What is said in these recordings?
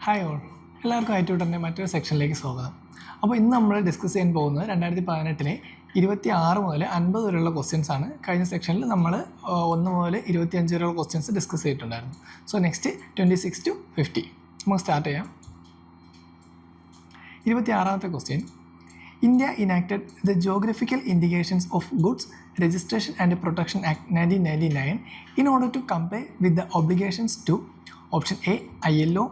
Hi all, എല്ലാവർക്കും ഐറ്റ്യൂട്ടറിൻ്റെ മറ്റൊരു സെക്ഷനിലേക്ക് സ്വാഗതം. അപ്പോൾ ഇന്ന് നമ്മൾ ഡിസ്കസ് ചെയ്യാൻ പോകുന്നത് 2018 26 മുതൽ 50 വരെയുള്ള ക്വസ്റ്റ്യൻസ് ആണ്. കഴിഞ്ഞ സെക്ഷനിൽ നമ്മൾ 1 മുതൽ 25 വരെയുള്ള ക്വസ്റ്റ്യൻസ് ഡിസ്കസ് ചെയ്തിട്ടുണ്ടായിരുന്നു. സോ നെക്സ്റ്റ് 26 to 50 നമുക്ക് സ്റ്റാർട്ട് ചെയ്യാം. 26ാമത്തെ question: India enacted the Geographical Indications of Goods Registration and Protection Act 1999 in order to comply with the obligations to option A ILO,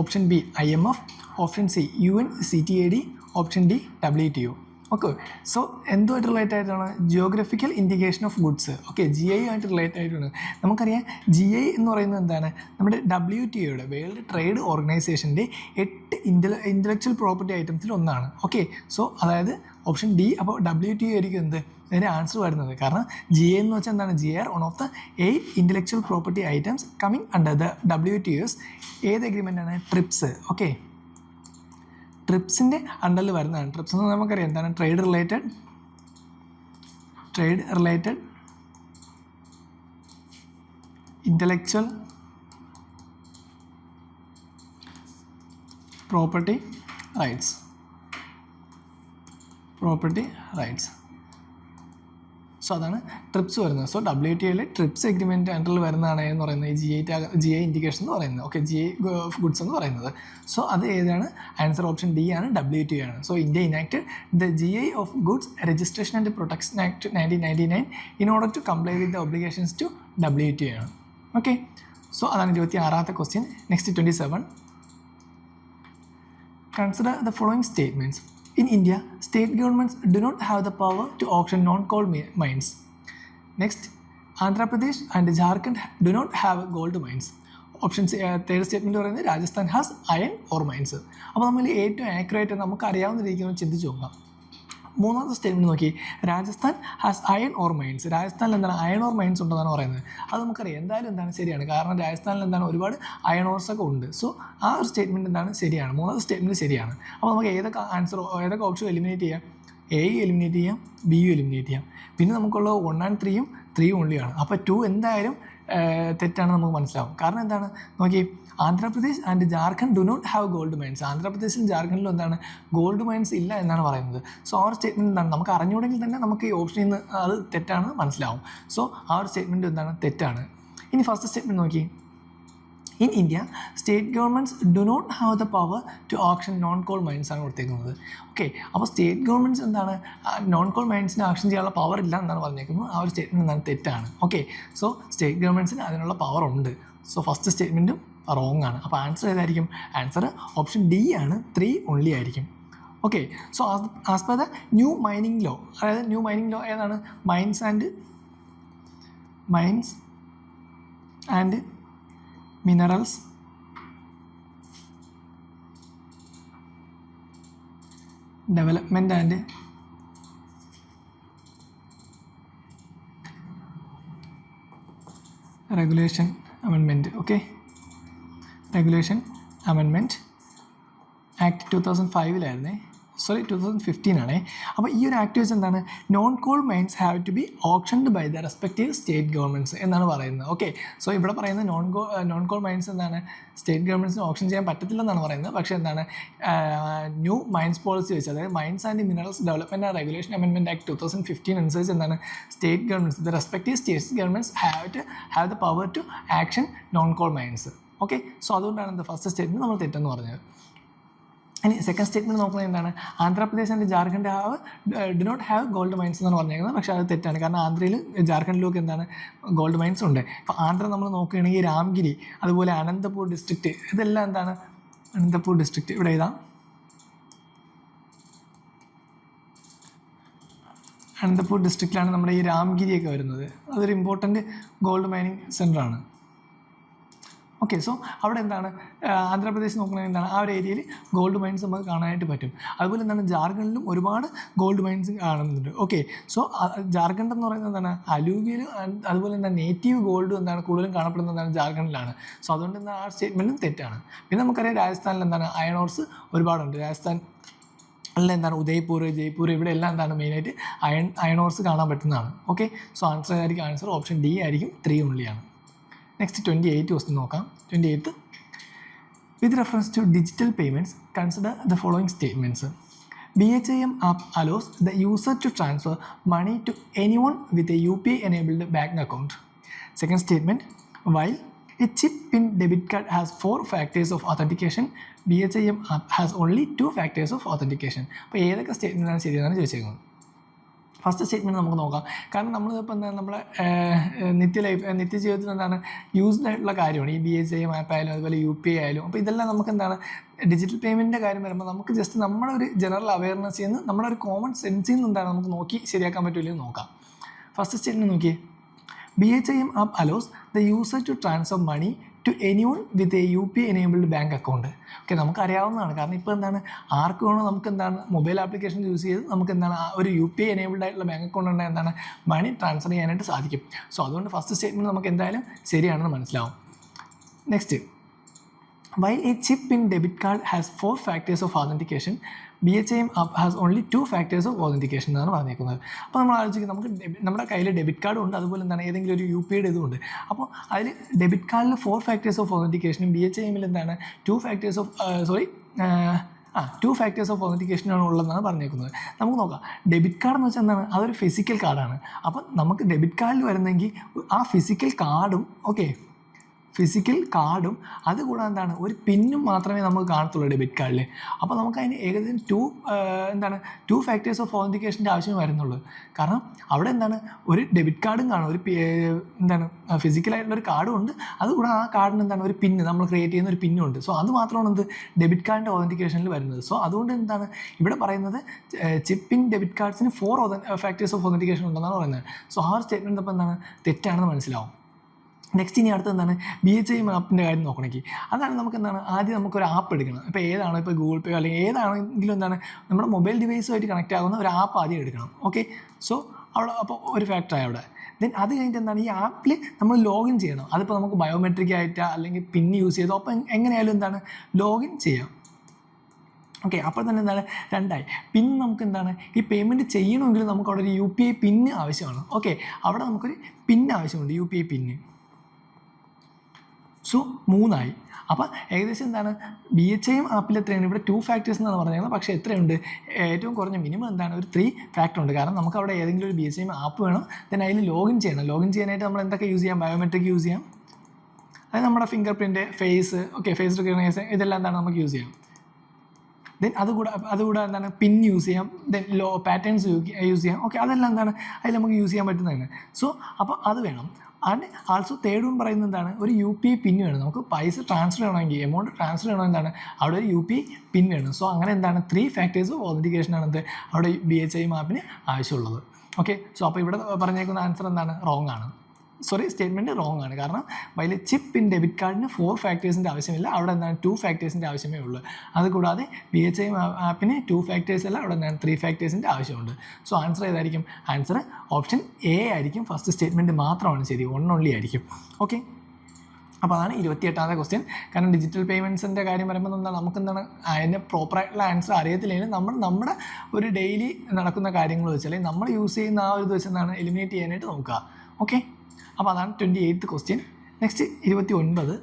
option B IMF, option C UNCTAD, option D WTO. Okay, so എന്തുമായിട്ട് relate ആയിട്ടാണ്? Geographical indication of goods. Okay, GI ആയിട്ട് relate ആയിട്ടാണ്. നമുക്കറിയാം GI എന്ന് പറയുന്നത് എന്താണ്? നമ്മുടെ WTOയുടെ വേൾഡ് ട്രേഡ് ഓർഗനൈസേഷൻ്റെ 8 ഇൻ്റലക്ച്വൽ പ്രോപ്പർട്ടി ഐറ്റംസിൽ ഒന്നാണ്. ഓക്കെ, സോ അതായത് ഓപ്ഷൻ ഡി. അപ്പോൾ WTO ആയിരിക്കും എന്ത് അതിൻ്റെ ആൻസർ വരുന്നത്. കാരണം GI എന്ന് വെച്ചാൽ എന്താണ്? GI one of the 8 intellectual property items coming under the WTO's ഏത് എഗ്രിമെൻ്റാണ്? ട്രിപ്സ്. ഓക്കെ, ട്രിപ്സിൻ്റെ അണ്ടറിൽ വരുന്നതാണ്. ട്രിപ്സ് എന്ന് നമുക്കറിയാം എന്താണ്? Trade related intellectual property rights. So അതാണ് ട്രിപ്സ് വരുന്നത്. സോ WTOയിലെ ട്രിപ്സ് എഗ്രിമെൻറ്റ് അണ്ടറിൽ വരുന്നതാണ് എന്ന് പറയുന്നത് ഈ GI ഇൻഡിക്കേഷൻ എന്ന് പറയുന്നത്. ഓക്കെ, GI ഗുഡ്സ് എന്ന് പറയുന്നത്. സോ അത് ഏതാണ്? ആൻസർ ഓപ്ഷൻ ഡി ആണ്, WTO ആണ്. So India enacted the GI of goods registration and protection act 1999 in order to comply with the obligations to WTO ആണ്. ഓക്കെ, സോ അതാണ് 26ാമത്തെ question. Next 27. Consider the following statements. In India, state governments do not have the power to auction non-coal mines. Next, Andhra Pradesh and Jharkhand do not have gold mines. Options third statement പറയുന്നത് Rajasthan has iron ore mines. അപ്പോൾ നമ്മൾ ഏറ്റവും accurate നമുക്ക് അറിയാവുന്ന രീതിക്ക് ഒന്ന് ചിന്തിച്ച് നോക്കാം. മൂന്നാമത്തെ സ്റ്റേറ്റ്മെൻറ്റ് നോക്കി, Rajasthan has iron ore mines. രാജസ്ഥാനിൽ എന്താണ്? അയൺ ഓർ മൈൻസ് ഉണ്ടെന്നാണ് പറയുന്നത്. അത് നമുക്കറിയാം എന്തായാലും എന്താണ് ശരിയാണ്. കാരണം രാജസ്ഥാനിൽ എന്താണ് ഒരുപാട് അയൺ ഓർസൊക്കെ ഉണ്ട്. സോ ആ ഒരു സ്റ്റേറ്റ്മെൻറ്റ് എന്താണ് ശരിയാണ്. മൂന്നാമത്തെ സ്റ്റേറ്റ്മെൻറ്റ് ശരിയാണ്. അപ്പോൾ നമുക്ക് ഏതൊക്കെ ഓപ്ഷൻ എലിമിനേറ്റ് ചെയ്യാം? എ എലിമിനേറ്റ് ചെയ്യാം, ബി എലിമിനേറ്റ് ചെയ്യാം. പിന്നെ നമുക്കുള്ള 1 and 3 ഓൺലിയാണ്. അപ്പോൾ 2 എന്തായാലും തെറ്റാണ് നമുക്ക് മനസ്സിലാവും. കാരണം എന്താണ് നോക്കി, Andhra Pradesh and Jharkhand do not have gold mines. ആന്ധ്രാപ്രദേശിലും ജാർഖണ്ഡിലും എന്താണ് ഗോൾഡ് മൈൻസ് ഇല്ല എന്നാണ് പറയുന്നത്. സോ ആ ഒരു സ്റ്റേറ്റ്മെൻറ്റ് എന്താണ് നമുക്ക് അറിഞ്ഞുകൂടെങ്കിൽ തന്നെ നമുക്ക് ഈ ഓപ്ഷനിൽ നിന്ന് അത് തെറ്റാണെന്ന് മനസ്സിലാവും. സോ ആ ഒരു സ്റ്റേറ്റ്മെൻറ്റ് എന്താണ് തെറ്റാണ്. ഇനി ഫസ്റ്റ് സ്റ്റേറ്റ്മെൻറ്റ് നോക്കി, in India state governments do not have the power to auction non coal mines ആണ് കൊടുത്തേക്കുന്നത്. ഓക്കെ, അപ്പോൾ സ്റ്റേറ്റ് ഗവൺമെൻറ്റ്സ് എന്താണ് നോൺ കോൾ മൈൻസിന് ആക്ഷൻ ചെയ്യാനുള്ള പവർ ഇല്ല എന്നാണ് പറഞ്ഞേക്കുന്നത്. ആ ഒരു സ്റ്റേറ്റ്മെൻറ്റ് എന്താണ് തെറ്റാണ്. ഓക്കെ, സോ സ്റ്റേറ്റ് ഗവൺമെൻറ്റ്സിന് അതിനുള്ള പവർ ഉണ്ട്. സോ ഫസ്റ്റ് സ്റ്റേറ്റ്മെൻറ്റും റോങ് ആണ്. അപ്പോൾ ആൻസർ ഏതായിരിക്കും? ആൻസർ ഓപ്ഷൻ ഡി ആണ്, 3 ഓൺലി ആയിരിക്കും. Okay, so as per the new mining law, അതായത് ന്യൂ മൈനിങ് ലോ ഏതാണ്? Mines and minerals development and regulation amendment. Okay, regulation amendment act 2005 sorry 2015 ആണേ. അപ്പോൾ ഈ ഒരു ആക്ട് വെച്ച് എന്താണ്? Non coal mines have to be optioned by the respective state governments എന്നാണ് പറയുന്നത്. ഓക്കെ, സോ ഇവിടെ പറയുന്നത് നോൺ കോൾ മൈൻസ് എന്താണ് സ്റ്റേറ്റ് ഗവൺമെൻറ്റ്സിന് ഓപ്ഷൻ ചെയ്യാൻ പറ്റത്തില്ലെന്നാണ് പറയുന്നത്. പക്ഷേ എന്താണ് ന്യൂ മൈൻസ് പോളിസി വെച്ച്, അതായത് mines and minerals development and regulation amendment act 2015 അനുസരിച്ച് എന്താണ് state governments the respective state governments have the power to auction non coal mines. Okay, so അതുകൊണ്ടാണ് എന്താ ഫസ്റ്റ് സ്റ്റേറ്റ്മെൻറ്റ് നമ്മൾ തെറ്റെന്ന് പറഞ്ഞത്. ഇനി സെക്കൻഡ് സ്റ്റേറ്റ്മെൻറ്റ് നോക്കുന്നത് എന്താണ്? Andhra Pradesh and Jharkhand do not have gold mines എന്നാണ് പറഞ്ഞേക്കുന്നത്. പക്ഷേ അത് തെറ്റാണ്. കാരണം ആന്ധ്രയിലും ജാർഖണ്ഡിലും എന്താണ് ഗോൾഡ് മൈൻസ് ഉണ്ട്. ഇപ്പോൾ ആന്ധ്ര നമ്മൾ നോക്കുകയാണെങ്കിൽ രാംഗിരി, അതുപോലെ അനന്തപൂർ ഡിസ്ട്രിക്റ്റ്, ഇതെല്ലാം എന്താണ്? അനന്തപൂർ ഡിസ്ട്രിക്റ്റ് ഇവിടെ എഴുതാം. അനന്തപൂർ ഡിസ്ട്രിക്റ്റിലാണ് നമ്മുടെ ഈ രാംഗിരിയൊക്കെ വരുന്നത്. അതൊരു ഇമ്പോർട്ടൻറ്റ് ഗോൾഡ് മൈനിങ് സെൻ്ററാണ്. ഓക്കെ, സോ അവിടെ എന്താണ് ആന്ധ്രാപ്രദേശ് നോക്കുകയാണെങ്കിൽ എന്താണ് ആ ഒരു ഏരിയയിൽ ഗോൾഡ് മൈൻസ് നമുക്ക് കാണാനായിട്ട് പറ്റും. അതുപോലെ എന്താണ് ജാർഖണ്ഡിലും ഒരുപാട് ഗോൾഡ് മൈൻസ് കാണുന്നുണ്ട്. ഓക്കെ, സോ ജാർഖണ്ഡ് എന്ന് പറയുന്നത് എന്താണ് അലൂവിയൽ, അതുപോലെ എന്താണ് നേറ്റീവ് ഗോൾഡ് എന്താണ് കൂടുതലും കാണപ്പെടുന്നത് എന്താണ് ജാർഖണ്ഡിലാണ്. സോ അതുകൊണ്ട് എന്താണ് ആ സ്റ്റേറ്റ്മെൻറ്റും തെറ്റാണ്. പിന്നെ നമുക്കറിയാം രാജസ്ഥാനിൽ എന്താണ് അയൺ ഓർസ് ഒരുപാടുണ്ട്. രാജസ്ഥാൻ അല്ല എന്താണ് ഉദയ്പൂർ, ജയ്പൂർ, ഇവിടെ എല്ലാം എന്താണ് മെയിനായിട്ട് അയൺ ഓർസ് കാണാൻ പറ്റുന്നതാണ്. ഓക്കെ, സോ ആൻസർ ആയിരിക്കും ഓപ്ഷൻ ഡി ആയിരിക്കും, 3 ഓൺലിയാണ്. നെക്സ്റ്റ് 28 ക്വസ്റ്റ്യൻ നോക്കാം. 28 With reference to digital payments, consider the following statements. BHIM app allows the user to transfer money to anyone with a UPI-enabled bank account. Second statement, while a chip-in debit card has 4 factors of authentication, BHIM app has only 2 factors of authentication. അപ്പോൾ ഏതൊക്കെ സ്റ്റേറ്റ്മെൻറ്റാണ് ശരിയെന്നാണ് ചോദിച്ചേക്കുന്നത്. First statement നമുക്ക് നോക്കാം. കാരണം നമ്മളിപ്പോൾ എന്താണ് നമ്മളെ നിത്യജീവിതത്തിൽ എന്താണ് യൂസ്ഡ് ആയിട്ടുള്ള കാര്യമാണ് ഈ BHIM ആപ്പ് ആയാലും അതുപോലെ UPI ആയാലും. അപ്പോൾ ഇതെല്ലാം നമുക്ക് എന്താണ് ഡിജിറ്റൽ പേയ്മെൻറ്റിൻ്റെ കാര്യം വരുമ്പോൾ നമുക്ക് ജസ്റ്റ് നമ്മുടെ ഒരു ജനറൽ അവയർനെസ്സിൽ നിന്ന് നമ്മുടെ ഒരു കോമൺ സെൻസിൽ നിന്ന് എന്താണ് നമുക്ക് നോക്കി ശരിയാക്കാൻ പറ്റില്ലെന്ന് നോക്കാം. ഫസ്റ്റ് സ്റ്റേറ്റ്മെൻറ്റ് നോക്കിയേ. BHIM app allows the user to transfer money to anyone with a UPI-enabled bank account. Okay, നമുക്കറിയാവുന്നതാണ്. കാരണം ഇപ്പോൾ എന്താണ് ആർക്ക് വേണോ നമുക്ക് എന്താണ് മൊബൈൽ ആപ്ലിക്കേഷൻ യൂസ് ചെയ്ത് നമുക്ക് എന്താണ് ഒരു UPI-enabled ആയിട്ടുള്ള ബാങ്ക് അക്കൗണ്ട് ഉണ്ടെങ്കിൽ എന്താണ് മണി ട്രാൻസ്ഫർ ചെയ്യാനായിട്ട് സാധിക്കും. സോ അതുകൊണ്ട് ഫസ്റ്റ് സ്റ്റേറ്റ്മെൻറ്റ് നമുക്ക് എന്തായാലും ശരിയാണെന്ന് മനസ്സിലാവും. Next, while a chip-in debit card has 4 factors of authentication, BHIM app has only 2 factors of authentication എന്നാണ് പറഞ്ഞേക്കുന്നത്. അപ്പോൾ നമ്മൾ ആലോചിക്കും നമുക്ക് നമ്മുടെ കയ്യിൽ ഡെബിറ്റ് കാർഡും ഉണ്ട്, അതുപോലെ എന്താണ് ഏതെങ്കിലും ഒരു UPI ഇതുമുണ്ട്. അപ്പോൾ അതിൽ ഡെബിറ്റ് കാർഡിൽ 4 factors of authenticationും BHIMൽ എന്താണ് 2 factors of authentication ആണ് ഉള്ളതെന്നാണ് പറഞ്ഞേക്കുന്നത്. നമുക്ക് നോക്കാം. ഡെബിറ്റ് കാർഡ് എന്ന് വെച്ചാൽ എന്താണ് അതൊരു ഫിസിക്കൽ കാർഡാണ്. അപ്പം നമുക്ക് ഡെബിറ്റ് കാർഡിൽ വരുന്നെങ്കിൽ ആ ഫിസിക്കൽ കാർഡും ഫിസിക്കൽ കാർഡും അതുകൂടാതെ എന്താണ് ഒരു പിന്നും മാത്രമേ നമുക്ക് കാണത്തുള്ളൂ ഡെബിറ്റ് കാർഡിൽ. അപ്പോൾ നമുക്ക് അതിന് ഏകദേശം 2 factors ഓഫ് ഓതൻറ്റിക്കേഷൻ്റെ ആവശ്യമേ വരുന്നുള്ളൂ. കാരണം അവിടെ എന്താണ് ഒരു ഡെബിറ്റ് കാർഡും കാണും, ഒരു ഫിസിക്കലായിട്ടുള്ളൊരു കാർഡും ഉണ്ട്, അതുകൂടാതെ ആ കാർഡിന് എന്താണ് ഒരു പിന്ന് നമ്മൾ ക്രിയേറ്റ് ചെയ്യുന്ന ഒരു പിന്നും ഉണ്ട്. സോ അത് മാത്രമാണ് എന്ത് ഡെബിറ്റ് കാർഡിൻ്റെ ഓതൻറ്റിക്കേഷനിൽ വരുന്നത്. സോ അതുകൊണ്ട് എന്താണ് ഇവിടെ പറയുന്നത് ചിപ്പിൻ ഡെബിറ്റ് കാർഡ്സിന് 4 factors ഓഫ് ഓതൻറ്റിക്കേഷൻ ഉണ്ടെന്നാണ് പറയുന്നത്. സോ ആ ഒരു സ്റ്റേറ്റ്മെൻറ്റ് അപ്പോൾ എന്താണ് തെറ്റാണെന്ന് മനസ്സിലാവും. നെക്സ്റ്റ് ഇനി അടുത്ത് എന്താണ് BHIM ആപ്പിൻ്റെ കാര്യം നോക്കണമെങ്കിൽ അതാണ് നമുക്ക് എന്താണ് ആദ്യം നമുക്കൊരു ആപ്പ് എടുക്കണം. ഇപ്പോൾ ഏതാണോ ഇപ്പോൾ ഗൂഗിൾ പേ അല്ലെങ്കിൽ ഏതാണെങ്കിലും എന്താണ് നമ്മുടെ മൊബൈൽ ഡിവൈസുമായിട്ട് കണക്റ്റ് ആകുന്ന ഒരു ആപ്പ് ആദ്യം എടുക്കണം. ഓക്കെ, സോ അവിടെ അപ്പോൾ ഒരു ഫാക്ടറായി അവിടെ. ദെൻ അത് കഴിഞ്ഞിട്ട് എന്താണ് ഈ ആപ്പിൽ നമ്മൾ ലോഗിൻ ചെയ്യണം. അതിപ്പോൾ നമുക്ക് ബയോമെട്രിക് ആയിട്ടോ അല്ലെങ്കിൽ പിൻ യൂസ് ചെയ്തോ അപ്പോൾ എങ്ങനെയായാലും എന്താണ് ലോഗിൻ ചെയ്യാം. ഓക്കെ, അപ്പോൾ തന്നെ എന്താണ് 2ആയി. പിന്നെ നമുക്ക് എന്താണ് ഈ പേയ്മെൻറ്റ് ചെയ്യണമെങ്കിൽ നമുക്ക് അവിടെ ഒരു UPI പിന്ന് ആവശ്യമാണ്. ഓക്കെ, അവിടെ നമുക്കൊരു പിന്ന് ആവശ്യമുണ്ട്, UPI പിന്ന്. സോ 3ആയി. അപ്പോൾ ഏകദേശം എന്താണ് BHIM ആപ്പിൽ എത്രയാണ് ഇവിടെ 2 factors എന്നാണ് പറഞ്ഞത്. പക്ഷേ എത്രയുണ്ട് ഏറ്റവും കുറഞ്ഞ മിനിമം എന്താണ് ഒരു 3 factor ഉണ്ട്. കാരണം നമുക്ക് അവിടെ ഏതെങ്കിലും ഒരു BHIM ആപ്പ് വേണം, ദെൻ അതിൽ ലോഗിൻ ചെയ്യണം. ലോഗിൻ ചെയ്യാനായിട്ട് നമ്മൾ എന്തൊക്കെ യൂസ് ചെയ്യാം, ബയോമെട്രിക് യൂസ് ചെയ്യാം, അതായത് നമ്മുടെ ഫിംഗർ പ്രിൻറ്റ്, ഫേസ്, ഇതെല്ലാം എന്താണ് നമുക്ക് യൂസ് ചെയ്യാം. ദെൻ അതുകൂടെ എന്താണ് പിൻ യൂസ് ചെയ്യാം, ദെൻ പാറ്റേൺസ് യൂസ് ചെയ്യാം. ഓക്കെ, അതെല്ലാം എന്താണ് അതിൽ നമുക്ക് യൂസ് ചെയ്യാൻ പറ്റുന്നതാണ്. സോ അപ്പോൾ അത് വേണം. ആൻഡ് ആൾസോ തേർഡ് വൺ പറയുന്നത് എന്താണ് ഒരു UPI പിൻ വേണം. നമുക്ക് പൈസ ട്രാൻസ്ഫർ ചെയ്യണമെങ്കിൽ എമൗണ്ട് ട്രാൻസ്ഫർ ചെയ്യണമെങ്കിൽ എന്താണ് അവിടെ ഒരു UPI പിൻ വേണം. സോ അങ്ങനെ എന്താണ് 3 factors ഓഫ് ഓതൻറ്റിക്കേഷൻ ആണ് എന്ത് അവിടെ BHIM ആപ്പിന് ആവശ്യമുള്ളത്. ഓക്കെ, സോ അപ്പോൾ ഇവിടെ പറഞ്ഞേക്കുന്ന ആൻസർ എന്താണ് റോങ് ആണ്. സ്റ്റേറ്റ്മെൻറ്റ് റോങ് ആണ്. കാരണം വൈൽ ചിപ്പ് ഇൻ ഡെബിറ്റ് കാർഡിന് 4 factorsൻ്റെ ആവശ്യമില്ല, അവിടെ എന്താണ് 2 factorsൻ്റെ ആവശ്യമേ ഉള്ളൂ. അതുകൂടാതെ BHIM ആപ്പിന് 2 factors അല്ല, അവിടെ എന്താണ് 3 factorsൻ്റെ ആവശ്യമുണ്ട്. സോ ആൻസർ ഏതായിരിക്കും? ആൻസർ ഓപ്ഷൻ A ആയിരിക്കും. ഫസ്റ്റ് സ്റ്റേറ്റ്മെൻറ്റ് മാത്രമാണ് ശരി, 1 only ആയിരിക്കും. ഓക്കെ, അപ്പോൾ അതാണ് 28ാമത്തെ ക്വസ്റ്റ്യൻ. കാരണം ഡിജിറ്റൽ പേയ്മെൻറ്റ്സിൻ്റെ കാര്യം വരുമ്പോൾ എന്താണ് നമുക്കെന്താണ് അതിൻ്റെ പ്രോപ്പറായിട്ടുള്ള ആൻസർ അറിയത്തില്ലെങ്കിൽ നമ്മുടെ ഒരു ഡെയിലി നടക്കുന്ന കാര്യങ്ങൾ വെച്ച് അല്ലെങ്കിൽ നമ്മൾ യൂസ് ചെയ്യുന്ന ആ ഒരു ഇത് വെച്ച് എന്താണ് എലിമിനേറ്റ് ചെയ്യാനായിട്ട് നോക്കുക. ഓക്കെ, അപ്പോൾ അതാണ് 28th question. Next 29.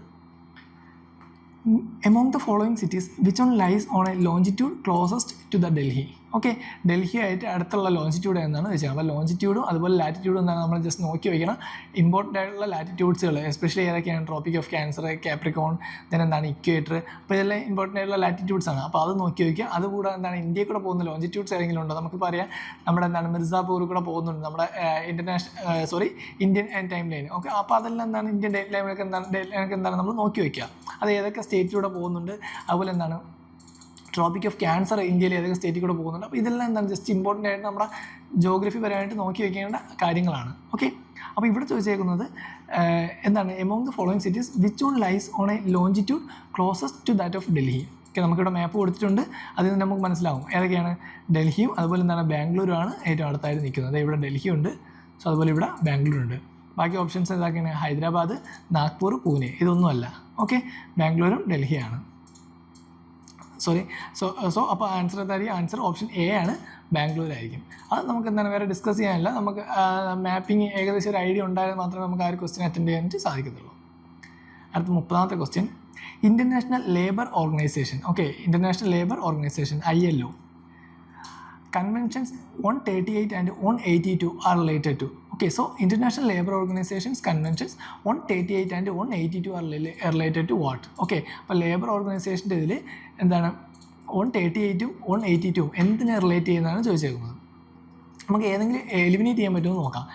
Among the following cities, which one lies on a longitude closest to the Delhi? Okay, Delhi ആയിട്ട് അടുത്തുള്ള ലോഞ്ചിറ്റ്യൂഡ് എന്നാണ് വെച്ചാൽ. അപ്പോൾ ലോഞ്ചിറ്റ്യൂഡും അതുപോലെ ലാറ്റിറ്റ്യൂഡും എന്താണ് നമ്മൾ ജസ്റ്റ് നോക്കി വയ്ക്കണം. ഇമ്പോർട്ടൻ്റ് ആയിട്ടുള്ള ലാറ്റിറ്റ്യൂഡ്സുകൾ എസ്പെഷ്യലി ഏതൊക്കെയാണ് tropic of cancer, Capricorn, then എന്താണ് ഇക്വേറ്റർ. അപ്പോൾ ഇതെല്ലാം ഇമ്പോർട്ടൻ്റ് ആയിട്ടുള്ള ലാറ്റിറ്റ്യൂഡ്സ് ആണ്. അപ്പോൾ അത് നോക്കി വയ്ക്കുക. അതുകൂടാതെ എന്താണ് ഇന്ത്യയിൽ കൂടെ പോകുന്ന ലോഞ്ചിറ്റ്യൂഡ്സ് ഏതെങ്കിലും ഉണ്ടോ? നമുക്കിപ്പോൾ അറിയാം നമ്മുടെ എന്താണ് മിർസാപൂർ കൂടെ പോകുന്നുണ്ട്, നമ്മുടെ ഇന്ത്യൻ ടൈം ലൈൻ. ഓക്കെ, അപ്പോൾ അതെല്ലാം എന്താണ് ഇന്ത്യൻ ഡേറ്റ് ലൈനൊക്കെ എന്താണ് നമ്മൾ നോക്കി വയ്ക്കുക. അത് ഏതൊക്കെ സ്റ്റേറ്റിലൂടെ പോകുന്നുണ്ട്, അതുപോലെ എന്താണ് ട്രോപ്പിക് ഓഫ് ക്യാൻസർ ഇന്ത്യയിൽ ഏതൊക്കെ സ്റ്റേറ്റിൽ കൂടെ പോകുന്നുണ്ട്. അപ്പോൾ ഇതെല്ലാം എന്താണ് ജസ്റ്റ് ഇമ്പോർട്ടൻ്റ് ആയിട്ട് നമ്മുടെ ജോഗ്രഫി പരമായിട്ട് നോക്കി വയ്ക്കേണ്ട കാര്യങ്ങളാണ്. ഓക്കെ, അപ്പോൾ ഇവിടെ ചോദിച്ചേക്കുന്നത് എന്താണ് among the following cities which one lies on a longitude closest to that of Delhi. Okay, നമുക്കിവിടെ മാപ്പ് കൊടുത്തിട്ടുണ്ട്, അതിൽ നിന്ന് നമുക്ക് മനസ്സിലാവും ഏതൊക്കെയാണ് ഡൽഹിയും അതുപോലെ എന്താണ് ബാംഗ്ലൂരുമാണ് ഏറ്റവും അടുത്തായിട്ട് നിൽക്കുന്നത്. ഇവിടെ ഡൽഹി ഉണ്ട്, സോ അതുപോലെ ഇവിടെ ബാംഗ്ലൂരുണ്ട്. ബാക്കി ഓപ്ഷൻസ് ഏതൊക്കെയാണ് ഹൈദരാബാദ്, നാഗ്പൂർ, പൂനെ. ഇതൊന്നുമല്ല. ഓക്കെ, ബാംഗ്ലൂരും ഡൽഹിയാണ്. അപ്പോൾ ആൻസർ എന്തായിരിക്കും? ആൻസർ ഓപ്ഷൻ A ആണ്, ബാംഗ്ലൂർ ആയിരിക്കും. അത് നമുക്ക് എന്താണ് വേറെ ഡിസ്കസ് ചെയ്യാനില്ല. നമുക്ക് മാപ്പിംഗ് ഏകദേശം ഒരു ഐഡിയ ഉണ്ടായാൽ മാത്രമേ നമുക്ക് ആ ഒരു ക്വസ്റ്റ്യൻ അറ്റൻഡ് ചെയ്യാനായിട്ട് സാധിക്കത്തുള്ളൂ. അടുത്ത 30ാമത്തെ question. International Labour Organization, okay, International Labour Organization, ILO. Conventions 138 and 182 are related to. Okay, so International Labour Organization's conventions 138 and 182 are related to what? Okay, അപ്പോൾ ലേബർ ഓർഗനൈസേഷൻ്റെ ഇതിൽ എന്താണ് 138ഉം 182ഉം എന്തിനെ റിലേറ്റ് ചെയ്യുന്നതാണ് ചോദിച്ചേക്കുന്നത്. നമുക്ക് ഏതെങ്കിലും എലിമിനേറ്റ് ചെയ്യാൻ പറ്റുമെന്ന് നോക്കാം.